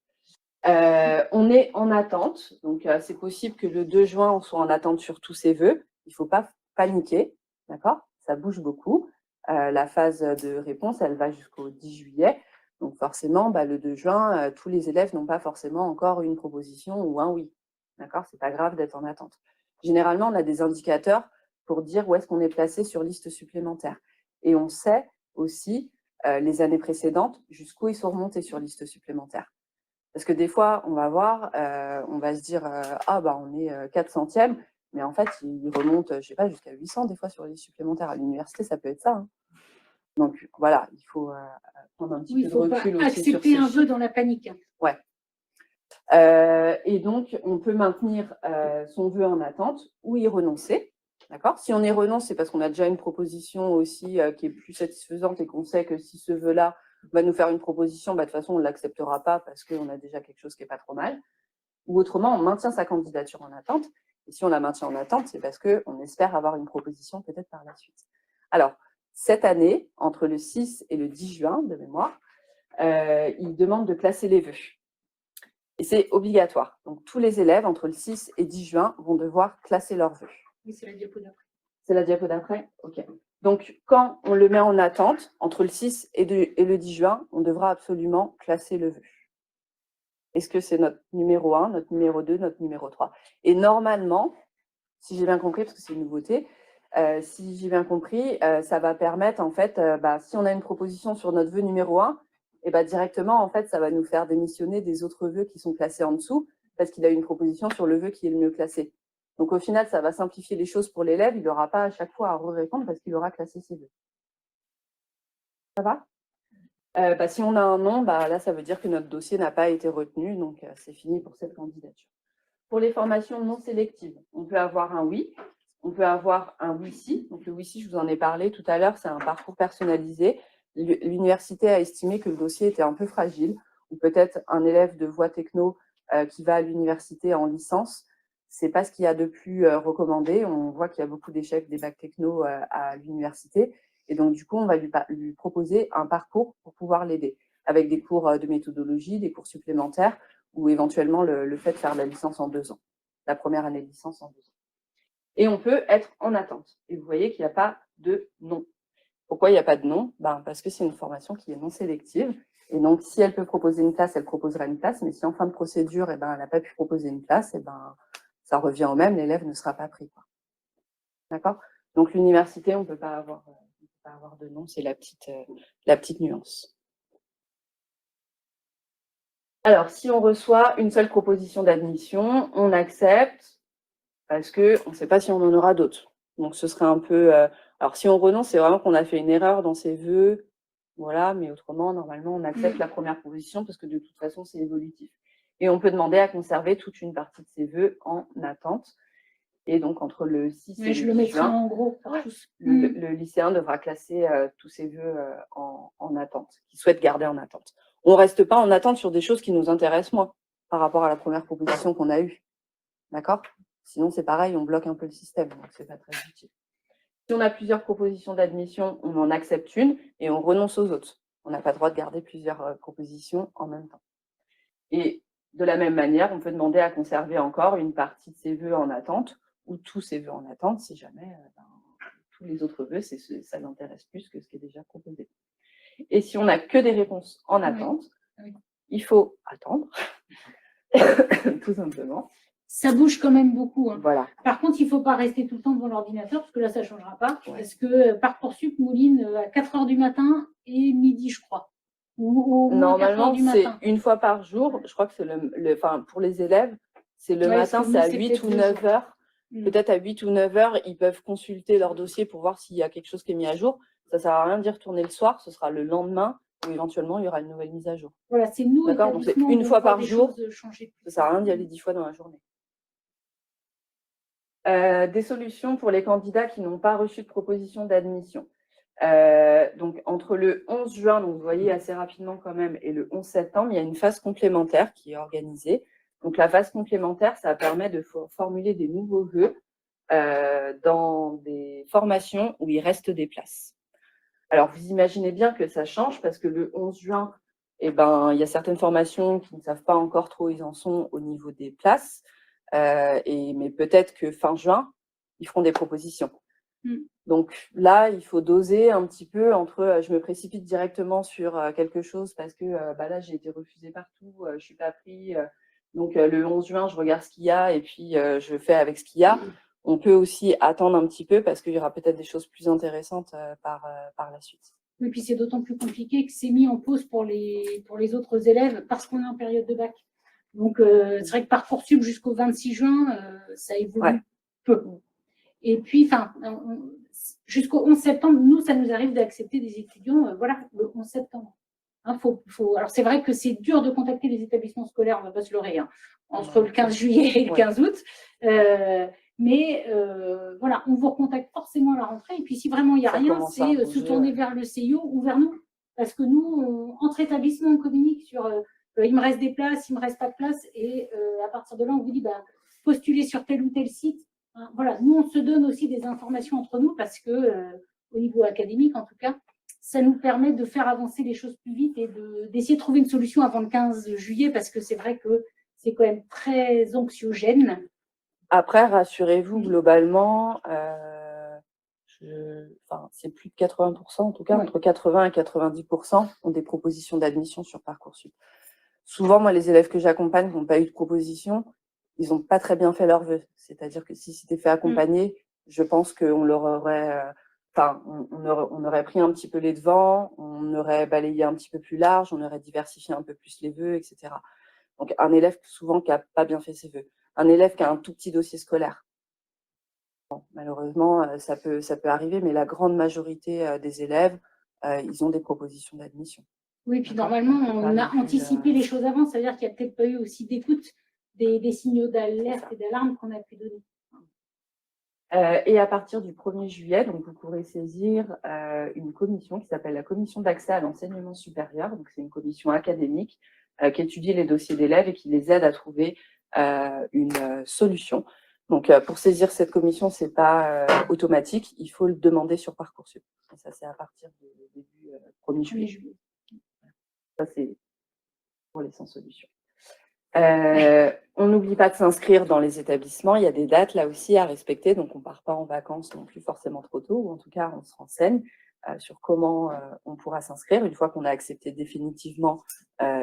On est en attente. Donc, c'est possible que le 2 juin, on soit en attente sur tous ces vœux. Il ne faut pas paniquer. D'accord ? Ça bouge beaucoup. La phase de réponse, elle va jusqu'au 10 juillet. Donc, forcément, le 2 juin, tous les élèves n'ont pas forcément encore une proposition ou un oui. D'accord ? Ce n'est pas grave d'être en attente. Généralement, on a des indicateurs pour dire où est-ce qu'on est placé sur liste supplémentaire. Et on sait aussi, les années précédentes, jusqu'où ils sont remontés sur liste supplémentaire. Parce que des fois, on va voir, on va se dire, on est 400e, mais en fait, ils remontent, je sais pas, jusqu'à 800 des fois sur les supplémentaires. À l'université, ça peut être ça. Hein. Donc voilà, il faut prendre un petit peu de recul aussi sur accepter un vœu dans la panique. Ouais. Et donc, on peut maintenir son vœu en attente ou y renoncer. D'accord ? Si on y renonce, c'est parce qu'on a déjà une proposition aussi qui est plus satisfaisante et qu'on sait que si ce vœu-là va nous faire une proposition, de toute façon, on ne l'acceptera pas parce qu'on a déjà quelque chose qui n'est pas trop mal. Ou autrement, on maintient sa candidature en attente. Et si on la maintient en attente, c'est parce qu'on espère avoir une proposition peut-être par la suite. Alors, cette année, entre le 6 et le 10 juin, de mémoire, ils demandent de classer les vœux. Et c'est obligatoire. Donc, tous les élèves, entre le 6 et 10 juin, vont devoir classer leurs vœux. Oui, c'est la diapo d'après. C'est la diapo d'après ? Ok. Donc, quand on le met en attente, entre le 6 et le 10 juin, on devra absolument classer le vœu. Est-ce que c'est notre numéro 1, notre numéro 2, notre numéro 3 ? Et normalement, si j'ai bien compris, parce que c'est une nouveauté, si j'ai bien compris, ça va permettre, en fait, si on a une proposition sur notre vœu numéro 1, et directement, en fait, ça va nous faire démissionner des autres vœux qui sont classés en dessous, parce qu'il a une proposition sur le vœu qui est le mieux classé. Donc, au final, ça va simplifier les choses pour l'élève. Il n'aura pas à chaque fois à répondre parce qu'il aura classé ses vœux. Ça va ? Si on a un non, là, ça veut dire que notre dossier n'a pas été retenu. Donc, c'est fini pour cette candidature. Pour les formations non sélectives, on peut avoir un oui. On peut avoir un oui-si. Donc, le oui-si, je vous en ai parlé tout à l'heure, c'est un parcours personnalisé. L'université a estimé que le dossier était un peu fragile. ou peut-être un élève de voie techno qui va à l'université en licence, c'est pas ce qu'il y a de plus recommandé. On voit qu'il y a beaucoup d'échecs des bacs techno à l'université. Et donc, du coup, on va lui proposer un parcours pour pouvoir l'aider, avec des cours de méthodologie, des cours supplémentaires, ou éventuellement le fait de faire la licence en 2 ans, la première année de licence en 2 ans. Et on peut être en attente. Et vous voyez qu'il n'y a pas de nom. Pourquoi il n'y a pas de nom? Parce que c'est une formation qui est non sélective. Et donc, si elle peut proposer une place, elle proposera une place. Mais si en fin de procédure, elle n'a pas pu proposer une place, ça revient au même, l'élève ne sera pas pris. D'accord? Donc, l'université, on ne peut pas avoir de nom, c'est la petite nuance. Alors, si on reçoit une seule proposition d'admission, on accepte parce qu'on ne sait pas si on en aura d'autres. Donc, ce serait un peu... alors, si on renonce, c'est vraiment qu'on a fait une erreur dans ses vœux. Voilà, mais autrement, normalement, on accepte la première proposition parce que de toute façon, c'est évolutif. Et on peut demander à conserver toute une partie de ses vœux en attente. Et donc, entre le 6 et le 10 juin, en gros pour tous. Le lycéen devra classer tous ses vœux en attente, qu'il souhaite garder en attente. On ne reste pas en attente sur des choses qui nous intéressent moins par rapport à la première proposition qu'on a eue. D'accord? Sinon, c'est pareil, on bloque un peu le système, donc ce n'est pas très utile. Si on a plusieurs propositions d'admission, on en accepte une et on renonce aux autres. On n'a pas le droit de garder plusieurs propositions en même temps. Et de la même manière, on peut demander à conserver encore une partie de ses vœux en attente ou tous ses vœux en attente si jamais tous les autres vœux, ça n'intéresse plus que ce qui est déjà proposé. Et si on n'a que des réponses en attente, il faut attendre, tout simplement. Ça bouge quand même beaucoup. Voilà. Par contre, il ne faut pas rester tout le temps devant l'ordinateur, parce que là, ça ne changera pas. Ouais. Parce que Parcoursup mouline à 4h du matin et midi, je crois. Ou normalement, c'est une fois par jour. Je crois que c'est pour les élèves, c'est le matin, c'est à 8 ou 9 heures. Peut-être à 8 ou 9 heures, ils peuvent consulter leur dossier pour voir s'il y a quelque chose qui est mis à jour. Ça ne sert à rien d'y retourner le soir, ce sera le lendemain où éventuellement il y aura une nouvelle mise à jour. Voilà, c'est nous. D'accord, donc c'est une fois par jour. Ça ne sert à rien d'y aller 10 fois dans la journée. Des solutions pour les candidats qui n'ont pas reçu de proposition d'admission. Donc, entre le 11 juin, donc vous voyez assez rapidement quand même, et le 11 septembre, il y a une phase complémentaire qui est organisée. Donc, la phase complémentaire, ça permet de formuler des nouveaux vœux dans des formations où il reste des places. Alors, vous imaginez bien que ça change parce que le 11 juin, il y a certaines formations qui ne savent pas encore trop où ils en sont au niveau des places. Mais peut-être que fin juin, ils feront des propositions. Donc là, il faut doser un petit peu entre je me précipite directement sur quelque chose parce que là, j'ai été refusée partout, je ne suis pas pris. Donc le 11 juin, je regarde ce qu'il y a et puis je fais avec ce qu'il y a. On peut aussi attendre un petit peu parce qu'il y aura peut-être des choses plus intéressantes par la suite. Oui, puis c'est d'autant plus compliqué que c'est mis en pause pour les autres élèves parce qu'on est en période de bac. Donc, c'est vrai que Parcoursup jusqu'au 26 juin, ça évolue peu. Et puis, jusqu'au 11 septembre, nous, ça nous arrive d'accepter des étudiants, le 11 septembre. Alors, c'est vrai que c'est dur de contacter les établissements scolaires, on ne va pas se leurrer, entre le 15 juillet et le 15 août. Mais on vous recontacte forcément à la rentrée. Et puis, si vraiment il n'y a rien, c'est se tourner vers le CIO ou vers nous. Parce que nous, entre établissements, on communique sur il me reste des places, il ne me reste pas de place. Et à partir de là, on vous dit postulez sur tel ou tel site. Voilà, nous, on se donne aussi des informations entre nous parce que, au niveau académique, en tout cas, ça nous permet de faire avancer les choses plus vite et d'essayer de trouver une solution avant le 15 juillet parce que c'est vrai que c'est quand même très anxiogène. Après, rassurez-vous, globalement, c'est plus de 80%, en tout cas, entre 80 et 90% ont des propositions d'admission sur Parcoursup. Souvent, moi, les élèves que j'accompagne qui n'ont pas eu de proposition, ils n'ont pas très bien fait leurs vœux. C'est-à-dire que si c'était fait accompagner, je pense qu'on leur aurait, on aurait pris un petit peu les devants, on aurait balayé un petit peu plus large, on aurait diversifié un peu plus les vœux, etc. Donc, un élève souvent qui n'a pas bien fait ses vœux. Un élève qui a un tout petit dossier scolaire. Bon, malheureusement, ça peut arriver, mais la grande majorité des élèves, ils ont des propositions d'admission. Oui, puis normalement, on a anticipé les choses avant, c'est-à-dire qu'il n'y a peut-être pas eu aussi d'écoute des signaux d'alerte et d'alarme qu'on a pu donner. Et à partir du 1er juillet, donc vous pourrez saisir une commission qui s'appelle la commission d'accès à l'enseignement supérieur. Donc c'est une commission académique qui étudie les dossiers d'élèves et qui les aide à trouver une solution. Donc, pour saisir cette commission, ce n'est pas automatique, il faut le demander sur Parcoursup. Et ça, c'est à partir du début 1er juillet. Ça, c'est pour les sans solution. On n'oublie pas de s'inscrire dans les établissements. Il y a des dates là aussi à respecter, donc on ne part pas en vacances non plus forcément trop tôt, ou en tout cas on se renseigne sur comment on pourra s'inscrire une fois qu'on a accepté définitivement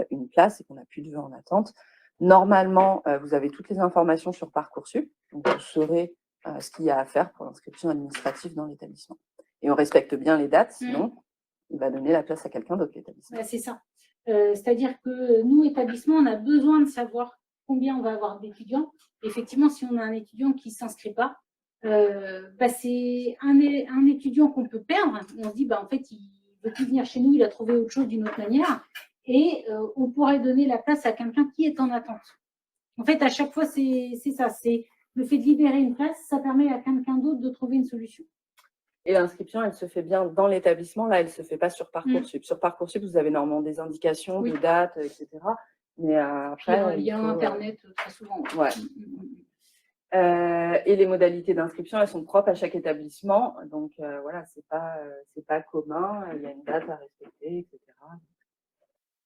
une place et qu'on n'a plus de vœux en attente. Normalement, vous avez toutes les informations sur Parcoursup, donc vous saurez ce qu'il y a à faire pour l'inscription administrative dans l'établissement. Et on respecte bien les dates, sinon il va donner la place à quelqu'un d'autre, l'établissement. C'est ça. C'est-à-dire que nous, établissement, on a besoin de savoir combien on va avoir d'étudiants. Effectivement, si on a un étudiant qui ne s'inscrit pas, c'est un étudiant qu'on peut perdre. On se dit, en fait, il ne veut plus venir chez nous, il a trouvé autre chose d'une autre manière. Et on pourrait donner la place à quelqu'un qui est en attente. En fait, à chaque fois, c'est ça. C'est le fait de libérer une place, ça permet à quelqu'un d'autre de trouver une solution. Et l'inscription, elle se fait bien dans l'établissement. Là, elle ne se fait pas sur Parcoursup. Sur Parcoursup, vous avez normalement des indications de dates, etc. Mais après, un lien Internet, très souvent. Ouais. Et les modalités d'inscription, elles sont propres à chaque établissement. Donc, voilà, c'est pas commun. Il y a une date à respecter, etc.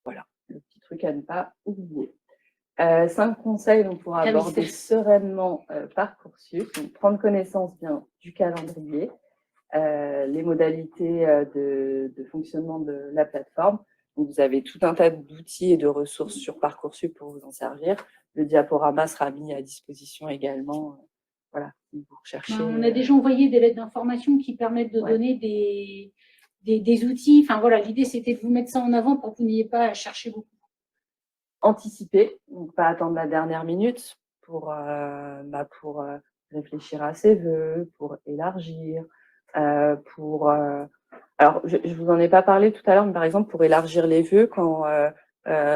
Voilà, le petit truc à ne pas oublier. 5 conseils pour aborder sereinement Parcoursup. Donc, prendre connaissance bien du calendrier. Les modalités de fonctionnement de la plateforme. Donc, vous avez tout un tas d'outils et de ressources sur Parcoursup pour vous en servir. Le diaporama sera mis à disposition également. Voilà, si vous recherchez. On a déjà envoyé des lettres d'information qui permettent de donner des outils. Enfin, voilà, l'idée, c'était de vous mettre ça en avant pour que vous n'ayez pas à chercher beaucoup. Anticiper, donc pas attendre la dernière minute pour réfléchir à ses vœux, pour élargir, alors, je ne vous en ai pas parlé tout à l'heure, mais par exemple, pour élargir les vœux, quand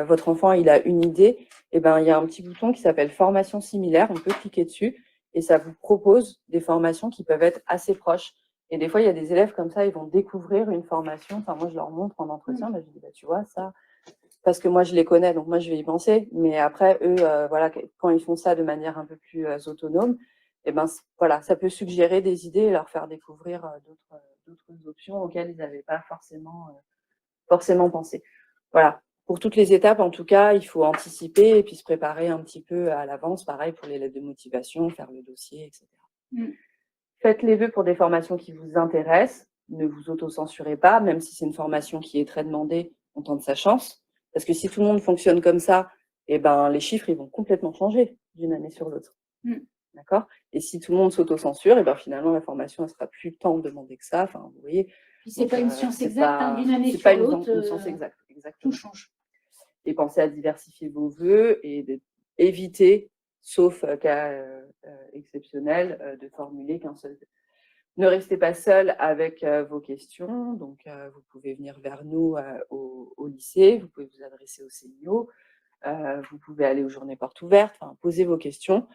votre enfant il a une idée, il y a un petit bouton qui s'appelle formation similaire, on peut cliquer dessus et ça vous propose des formations qui peuvent être assez proches. Et des fois, il y a des élèves comme ça, ils vont découvrir une formation. Enfin, moi, je leur montre en entretien, je dis, tu vois, ça, parce que moi, je les connais, donc moi, je vais y penser. Mais après, eux, voilà, quand ils font ça de manière un peu plus autonome, voilà, ça peut suggérer des idées et leur faire découvrir d'autres options auxquelles ils n'avaient pas forcément pensé. Voilà. Pour toutes les étapes, en tout cas, il faut anticiper et puis se préparer un petit peu à l'avance. Pareil pour les lettres de motivation, faire le dossier, etc. Faites les vœux pour des formations qui vous intéressent. Ne vous auto-censurez pas, même si c'est une formation qui est très demandée, on tente sa chance. Parce que si tout le monde fonctionne comme ça, les chiffres ils vont complètement changer d'une année sur l'autre. D'accord ? Et si tout le monde s'auto-censure, finalement, la formation, elle sera plus tant demandée que ça. Enfin, vous voyez. Puis c'est pas une science exacte, d'une année sur l'autre. C'est pas une science exacte, exactement. Tout change. Et pensez à diversifier vos vœux et éviter, sauf cas exceptionnel, de formuler qu'un seul vœu. Ne restez pas seul avec vos questions. Donc, vous pouvez venir vers nous au lycée, vous pouvez vous adresser au CIO, vous pouvez aller aux journées portes ouvertes, poser vos questions.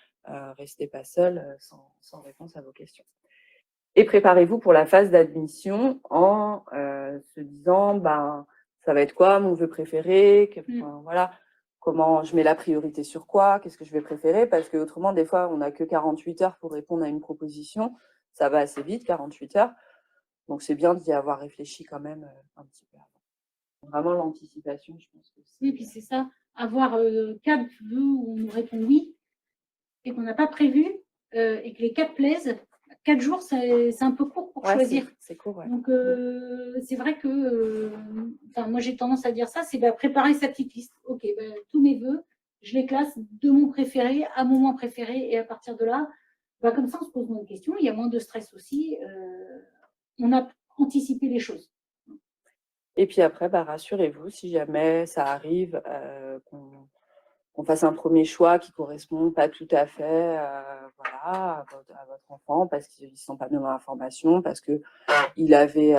Restez pas seul sans réponse à vos questions. Et préparez-vous pour la phase d'admission en se disant, ça va être quoi mon vœu préféré, voilà, comment je mets la priorité sur quoi, qu'est-ce que je vais préférer, parce qu'autrement, des fois, on n'a que 48 heures pour répondre à une proposition. Ça va assez vite, 48 heures. Donc, c'est bien d'y avoir réfléchi quand même un petit peu avant. Vraiment, l'anticipation, je pense que c'est... Oui, puis c'est ça, avoir 4 vœux où on nous répond oui et qu'on n'a pas prévu et que les 4 plaisent. 4 jours, c'est un peu court pour choisir. C'est court, ouais. Donc, c'est vrai que moi, j'ai tendance à dire ça, c'est préparer sa petite liste. OK, tous mes vœux, je les classe de mon préféré à mon moins préféré. Et à partir de là, comme ça, on se pose moins de questions. Il y a moins de stress aussi. On a anticipé les choses. Et puis après, rassurez-vous, si jamais ça arrive qu'on fasse un premier choix qui ne correspond pas tout à fait à votre enfant, parce qu'il ne se sent pas bien dans la formation, parce qu'il avait,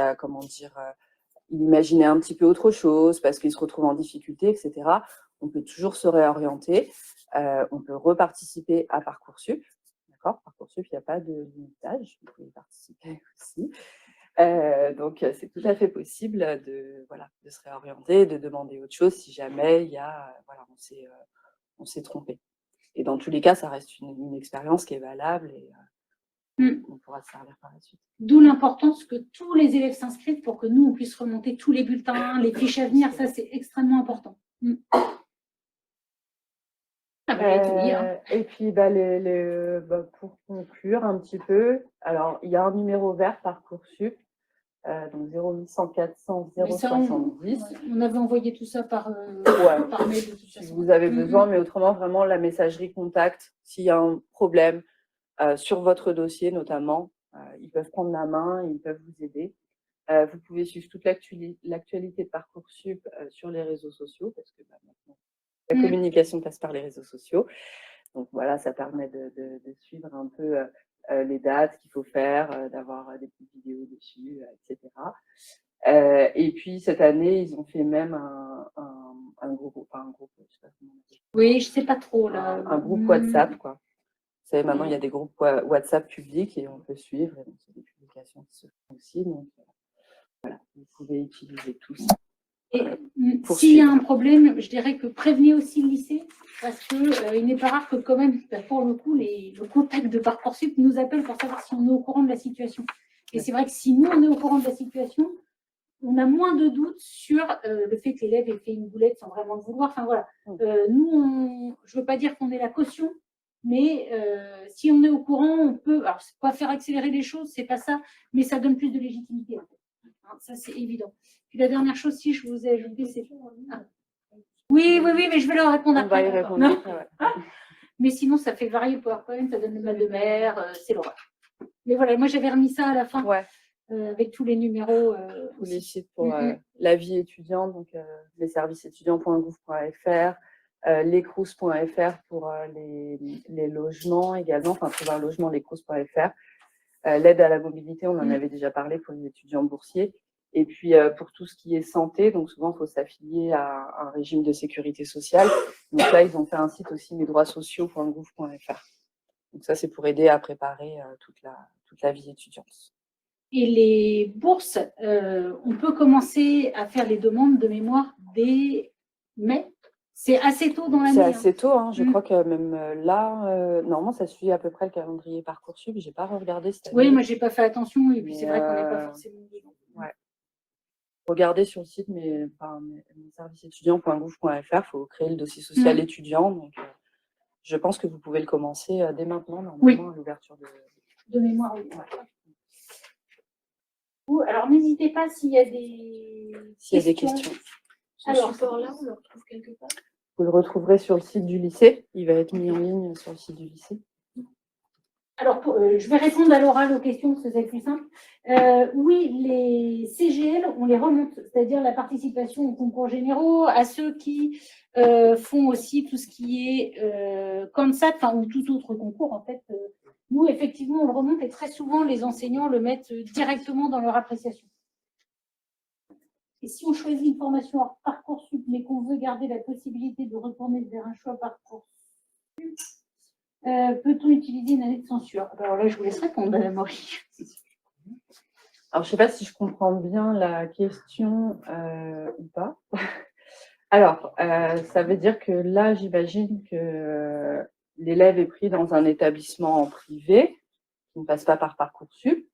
il imaginait un petit peu autre chose, parce qu'il se retrouve en difficulté, etc. On peut toujours se réorienter. On peut reparticiper à Parcoursup. D'accord ? Parcoursup, il n'y a pas de limite d'âge, vous pouvez y participer aussi. Donc, c'est tout à fait possible de se réorienter, de demander autre chose si jamais on s'est trompé. Et dans tous les cas, ça reste une expérience qui est valable et on pourra se servir par la suite. D'où l'importance que tous les élèves s'inscrivent pour que nous, on puisse remonter tous les bulletins, les fiches à venir. Ça, c'est extrêmement important. Et puis, pour conclure un petit peu, alors, il y a un numéro vert Parcoursup, donc 0800 400 070. On avait envoyé tout ça par mail. De toute façon. Si vous avez besoin, mais autrement, vraiment, la messagerie contact, s'il y a un problème sur votre dossier notamment, ils peuvent prendre la main, ils peuvent vous aider. Vous pouvez suivre toute l'actualité de Parcoursup sur les réseaux sociaux, parce que maintenant, la communication passe par les réseaux sociaux. Donc voilà, ça permet de suivre un peu les dates qu'il faut faire, d'avoir des petites vidéos dessus, etc. Et puis cette année, ils ont fait même un groupe, enfin un groupe, je sais pas comment on dit. Oui, je sais pas trop là. Un groupe WhatsApp, quoi. Vous savez, maintenant, il y a des groupes WhatsApp publics et on peut suivre. Et donc, c'est des publications qui se font aussi. Donc, voilà, vous pouvez utiliser tout ça. Et s'il y a un problème, je dirais que prévenez aussi le lycée, parce qu'il n'est pas rare que quand même, pour le coup, le contact de Parcoursup nous appelle pour savoir si on est au courant de la situation. Et c'est vrai que si nous, on est au courant de la situation, on a moins de doutes sur le fait que l'élève ait fait une boulette sans vraiment le vouloir. Enfin voilà, nous, je ne veux pas dire qu'on est la caution, mais si on est au courant, on peut, alors c'est pas faire accélérer les choses, c'est pas ça, mais ça donne plus de légitimité en fait. Hein, ça c'est évident. Puis la dernière chose, si je vous ai ajouté, c'est... Oui, mais je vais leur répondre après. On va y répondre après, ouais. Mais sinon, ça fait varier le PowerPoint, ça donne le mal de mer, c'est l'horreur. Mais voilà, moi j'avais remis ça à la fin, avec tous les numéros. Tous les sites pour la vie étudiante, donc les services étudiants.gouv.fr, lescrous.fr pour les logements également, enfin trouver un logement, lescrous.fr. L'aide à la mobilité, on en avait déjà parlé pour les étudiants boursiers. Et puis, pour tout ce qui est santé, donc souvent, il faut s'affilier à un régime de sécurité sociale. Donc là, ils ont fait un site aussi, mesdroitssociaux.gouv.fr. Donc ça, c'est pour aider à préparer toute la vie étudiante. Et les bourses, on peut commencer à faire les demandes de mémoire dès mai. C'est assez tôt dans l'année. C'est assez tôt, hein. Je crois que même là, normalement, ça suit à peu près le calendrier Parcoursup. Je n'ai pas regardé cette année. Oui, moi, je n'ai pas fait attention. Et puis, c'est vrai qu'on n'est pas forcément dedans. Ouais. Regardez sur le site, serviceétudiant.gouv.fr, il faut créer le dossier social étudiant. Donc, je pense que vous pouvez le commencer dès maintenant, normalement, à l'ouverture de mémoire. Oui. Alors, n'hésitez pas s'il y a des questions. Ce support-là, on le retrouve quelque part? Vous le retrouverez sur le site du lycée. Il va être mis en ligne sur le site du lycée. Alors, je vais répondre à l'oral aux questions, parce que c'est plus simple. Oui, les CGL, on les remonte, c'est-à-dire la participation aux concours généraux, à ceux qui font aussi tout ce qui est CANSAT, ou tout autre concours, en fait. Nous, effectivement, on le remonte et très souvent, les enseignants le mettent directement dans leur appréciation. Et si on choisit une formation hors Parcoursup, mais qu'on veut garder la possibilité de retourner vers un choix Parcoursup, peut-on utiliser une année de censure? Alors là, je vous laisse répondre, Madame Maury. Alors, je ne sais pas si je comprends bien la question ou pas. Alors, ça veut dire que là, j'imagine que l'élève est pris dans un établissement privé qui ne passe pas par Parcoursup,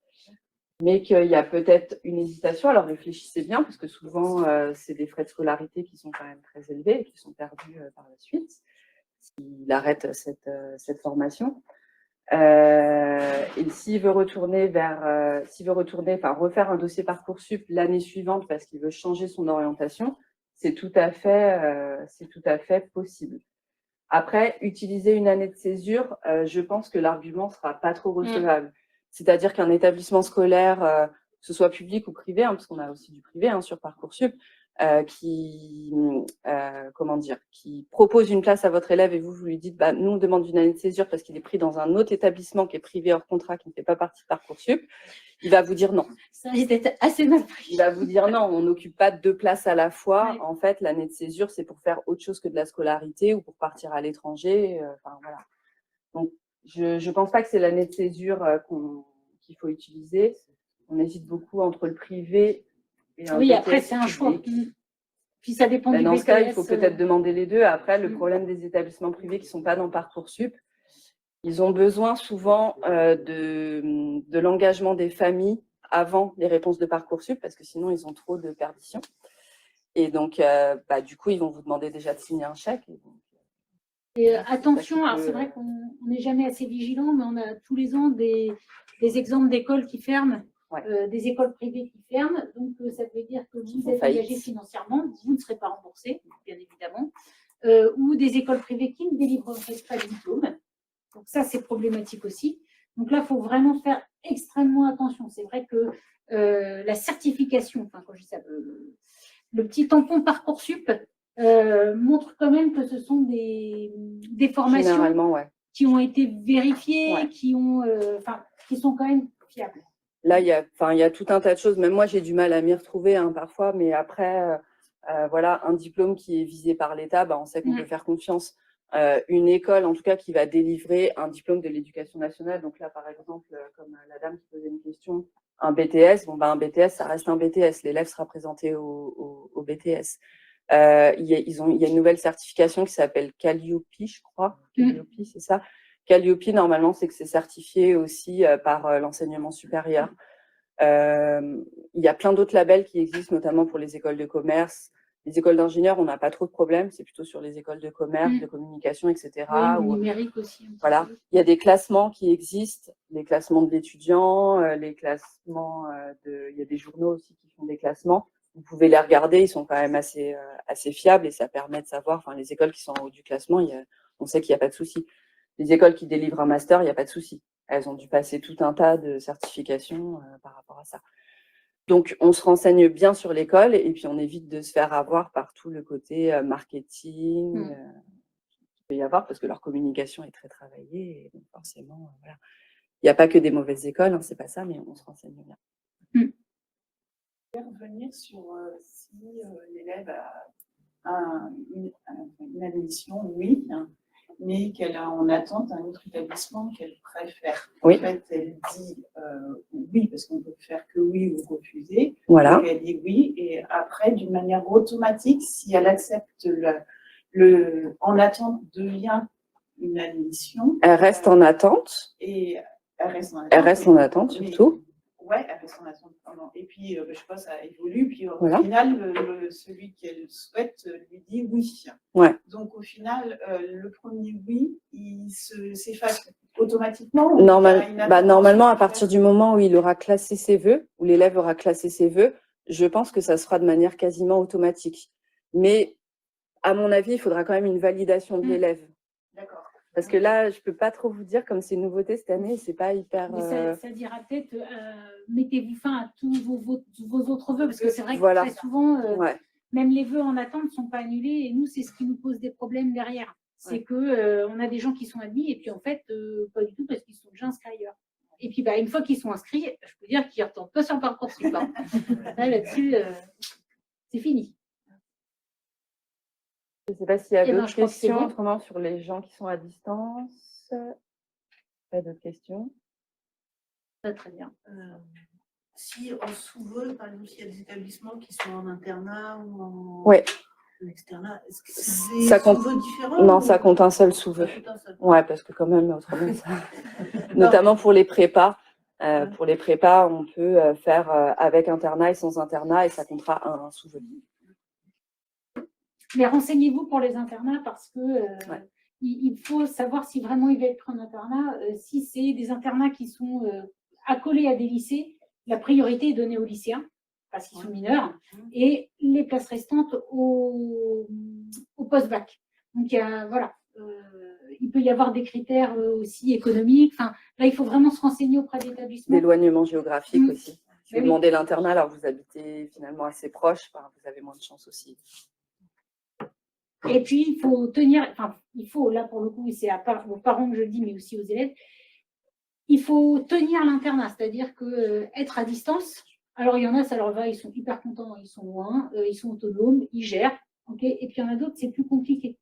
mais qu'il y a peut-être une hésitation. Alors, réfléchissez bien, parce que souvent, c'est des frais de scolarité qui sont quand même très élevés et qui sont perdus par la suite s'il arrête cette formation. Et s'il veut retourner refaire un dossier Parcoursup l'année suivante parce qu'il veut changer son orientation, c'est tout à fait possible. Après, utiliser une année de césure, je pense que l'argument sera pas trop recevable. C'est-à-dire qu'un établissement scolaire, que ce soit public ou privé, parce qu'on a aussi du privé sur Parcoursup, qui propose une place à votre élève et vous lui dites, nous on demande une année de césure parce qu'il est pris dans un autre établissement qui est privé hors contrat, qui ne fait pas partie de Parcoursup, il va vous dire non. Ça risque d'être assez mal pris. Il va vous dire non, on n'occupe pas 2 places à la fois. Ouais. En fait, l'année de césure, c'est pour faire autre chose que de la scolarité ou pour partir à l'étranger. Voilà. Donc, je ne pense pas que c'est l'année de césure qu'il faut utiliser. on hésite beaucoup entre le privé et un Oui, BTS après, c'est un choix. public. Puis ça dépend du Dans ce cas, il faut BTS. peut-être demander les deux. Après, le Mm. problème des établissements privés qui ne sont pas dans Parcoursup, ils ont besoin souvent de l'engagement des familles avant les réponses de Parcoursup, parce que sinon, ils ont trop de perditions. Et donc, du coup, ils vont vous demander déjà de signer un chèque. Et attention, alors c'est vrai qu'on n'est jamais assez vigilant, mais on a tous les ans des exemples d'écoles qui ferment, des écoles privées qui ferment. Donc, ça veut dire que vous êtes engagé financièrement, vous ne serez pas remboursé, bien évidemment, ou des écoles privées qui ne délivreraient pas de diplôme. Donc, ça, c'est problématique aussi. Donc là, il faut vraiment faire extrêmement attention. C'est vrai que la certification, enfin, quand je dis ça, le petit tampon Parcoursup, montre quand même que ce sont des formations qui ont été vérifiées, qui sont quand même fiables. Là, il y a tout un tas de choses. Même moi, j'ai du mal à m'y retrouver parfois, mais après, voilà, un diplôme qui est visé par l'État, on sait qu'on peut faire confiance. Une école, en tout cas, qui va délivrer un diplôme de l'éducation nationale. Donc là, par exemple, comme la dame qui posait une question, un BTS, un BTS, ça reste un BTS. L'élève sera présenté au BTS. Il y a une nouvelle certification qui s'appelle Calliope, je crois. Calliope, c'est ça. Calliope, normalement, c'est que c'est certifié aussi par l'enseignement supérieur. Il y a plein d'autres labels qui existent, notamment pour les écoles de commerce. Les écoles d'ingénieurs, on n'a pas trop de problèmes. C'est plutôt sur les écoles de commerce, de communication, etc. Oui, numérique aussi. Voilà. Il y a des classements qui existent, les classements de l'étudiant, les classements il y a des journaux aussi qui font des classements. Vous pouvez les regarder, ils sont quand même assez fiables et ça permet de savoir, les écoles qui sont en haut du classement, on sait qu'il n'y a pas de souci. Les écoles qui délivrent un master, il n'y a pas de souci. Elles ont dû passer tout un tas de certifications par rapport à ça. Donc, on se renseigne bien sur l'école et puis on évite de se faire avoir par tout le côté marketing qu'il peut y avoir parce que leur communication est très travaillée et donc forcément, voilà. Il n'y a pas que des mauvaises écoles, c'est pas ça, mais on se renseigne bien. Je vais revenir sur si l'élève a une admission, oui, mais qu'elle a en attente un autre établissement qu'elle préfère. Oui. En fait, elle dit oui, parce qu'on peut faire que oui ou refuser. Voilà. Donc, elle dit oui, et après, d'une manière automatique, si elle accepte en attente devient une admission. Elle reste en attente. Et elle reste en attente. Elle reste en attente, surtout. Ouais, elle reste en attente. Et puis, je sais pas, ça évolue. Puis au final, celui qu'elle souhaite lui dit oui. Ouais. Donc au final, le premier oui, il s'efface automatiquement. Normalement, à partir du moment où il aura classé ses vœux, où l'élève aura classé ses vœux, je pense que ça se fera de manière quasiment automatique. Mais à mon avis, il faudra quand même une validation de l'élève. D'accord. Parce que là, je ne peux pas trop vous dire, comme c'est une nouveauté cette année, c'est pas hyper. Mais ça dira peut-être, mettez-vous fin à tous vos autres vœux, parce que c'est vrai que très souvent, même les vœux en attente ne sont pas annulés, et nous, c'est ce qui nous pose des problèmes derrière. C'est que on a des gens qui sont admis, et puis en fait, pas du tout, parce qu'ils sont déjà inscrits ailleurs. Et puis, une fois qu'ils sont inscrits, je peux dire qu'ils ne retournent pas sur Parcoursup. Là-dessus, c'est fini. Je ne sais pas s'il y a d'autres questions, autrement sur les gens qui sont à distance. Pas d'autres questions? Très bien. Si en sous-vœux, par exemple, s'il y a des établissements qui sont en internat ou en externat, est-ce que c'est des sous-vœux différents? Non, ça compte un seul sous-vœu. Ouais, parce que quand même, autrement, ça... notamment pour les prépas. Pour les prépas, on peut faire avec internat et sans internat et ça comptera un sous-vœu. Mais renseignez-vous pour les internats parce que il faut savoir si vraiment il va être en internat. Si c'est des internats qui sont accolés à des lycées, la priorité est donnée aux lycéens parce qu'ils sont mineurs et les places restantes au post-bac. Donc, il peut y avoir des critères aussi économiques. Enfin, là, il faut vraiment se renseigner auprès d'établissements. D'éloignement géographique aussi. Si vous demandez l'internat, alors vous habitez finalement assez proche, vous avez moins de chance aussi. Et puis, il faut tenir, là pour le coup, c'est aux parents que je le dis, mais aussi aux élèves, il faut tenir l'internat, c'est-à-dire que être à distance, alors il y en a, ça leur va, ils sont hyper contents, ils sont loin, ils sont autonomes, ils gèrent, et puis il y en a d'autres, c'est plus compliqué.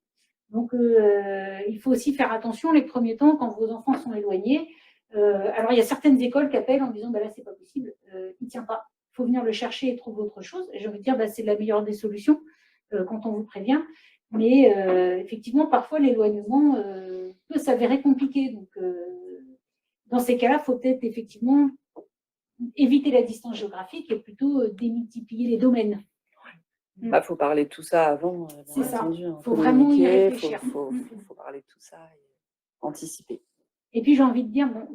Donc, il faut aussi faire attention les premiers temps quand vos enfants sont éloignés. Alors, il y a certaines écoles qui appellent en disant bah là, c'est pas possible, il ne tient pas. Il faut venir le chercher et trouver autre chose. Et j'ai envie de dire, bah, c'est la meilleure des solutions quand on vous prévient. Mais effectivement, parfois, l'éloignement peut s'avérer compliqué. Donc, dans ces cas-là, il faut peut-être effectivement éviter la distance géographique et plutôt démultiplier les domaines. Bah, faut parler de tout ça avant. C'est ça. Il faut vraiment y réfléchir. Faut parler de tout ça et anticiper. Et puis, j'ai envie de dire, bon,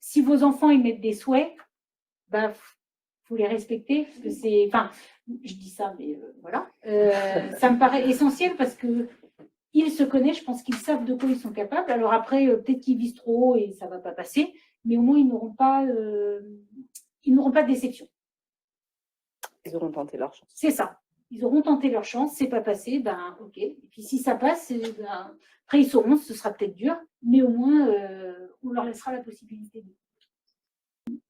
si vos enfants émettent des souhaits, bah, faut les respecter. Parce que c'est, enfin, je dis ça, mais voilà. Ça me paraît essentiel parce que ils se connaissent, je pense qu'ils savent de quoi ils sont capables. Alors après, peut-être qu'ils visent trop haut et ça ne va pas passer, mais au moins, ils n'auront pas de déception. Ils auront tenté leur chance. C'est ça. Ils auront tenté leur chance, c'est pas passé, ben ok. Et puis si ça passe, ben, après ils sauront, ce sera peut-être dur, mais au moins on leur laissera la possibilité de.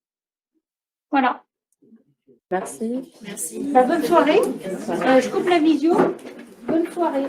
Voilà. Merci. Merci. Bonne soirée. Je coupe la visio. Bonne soirée.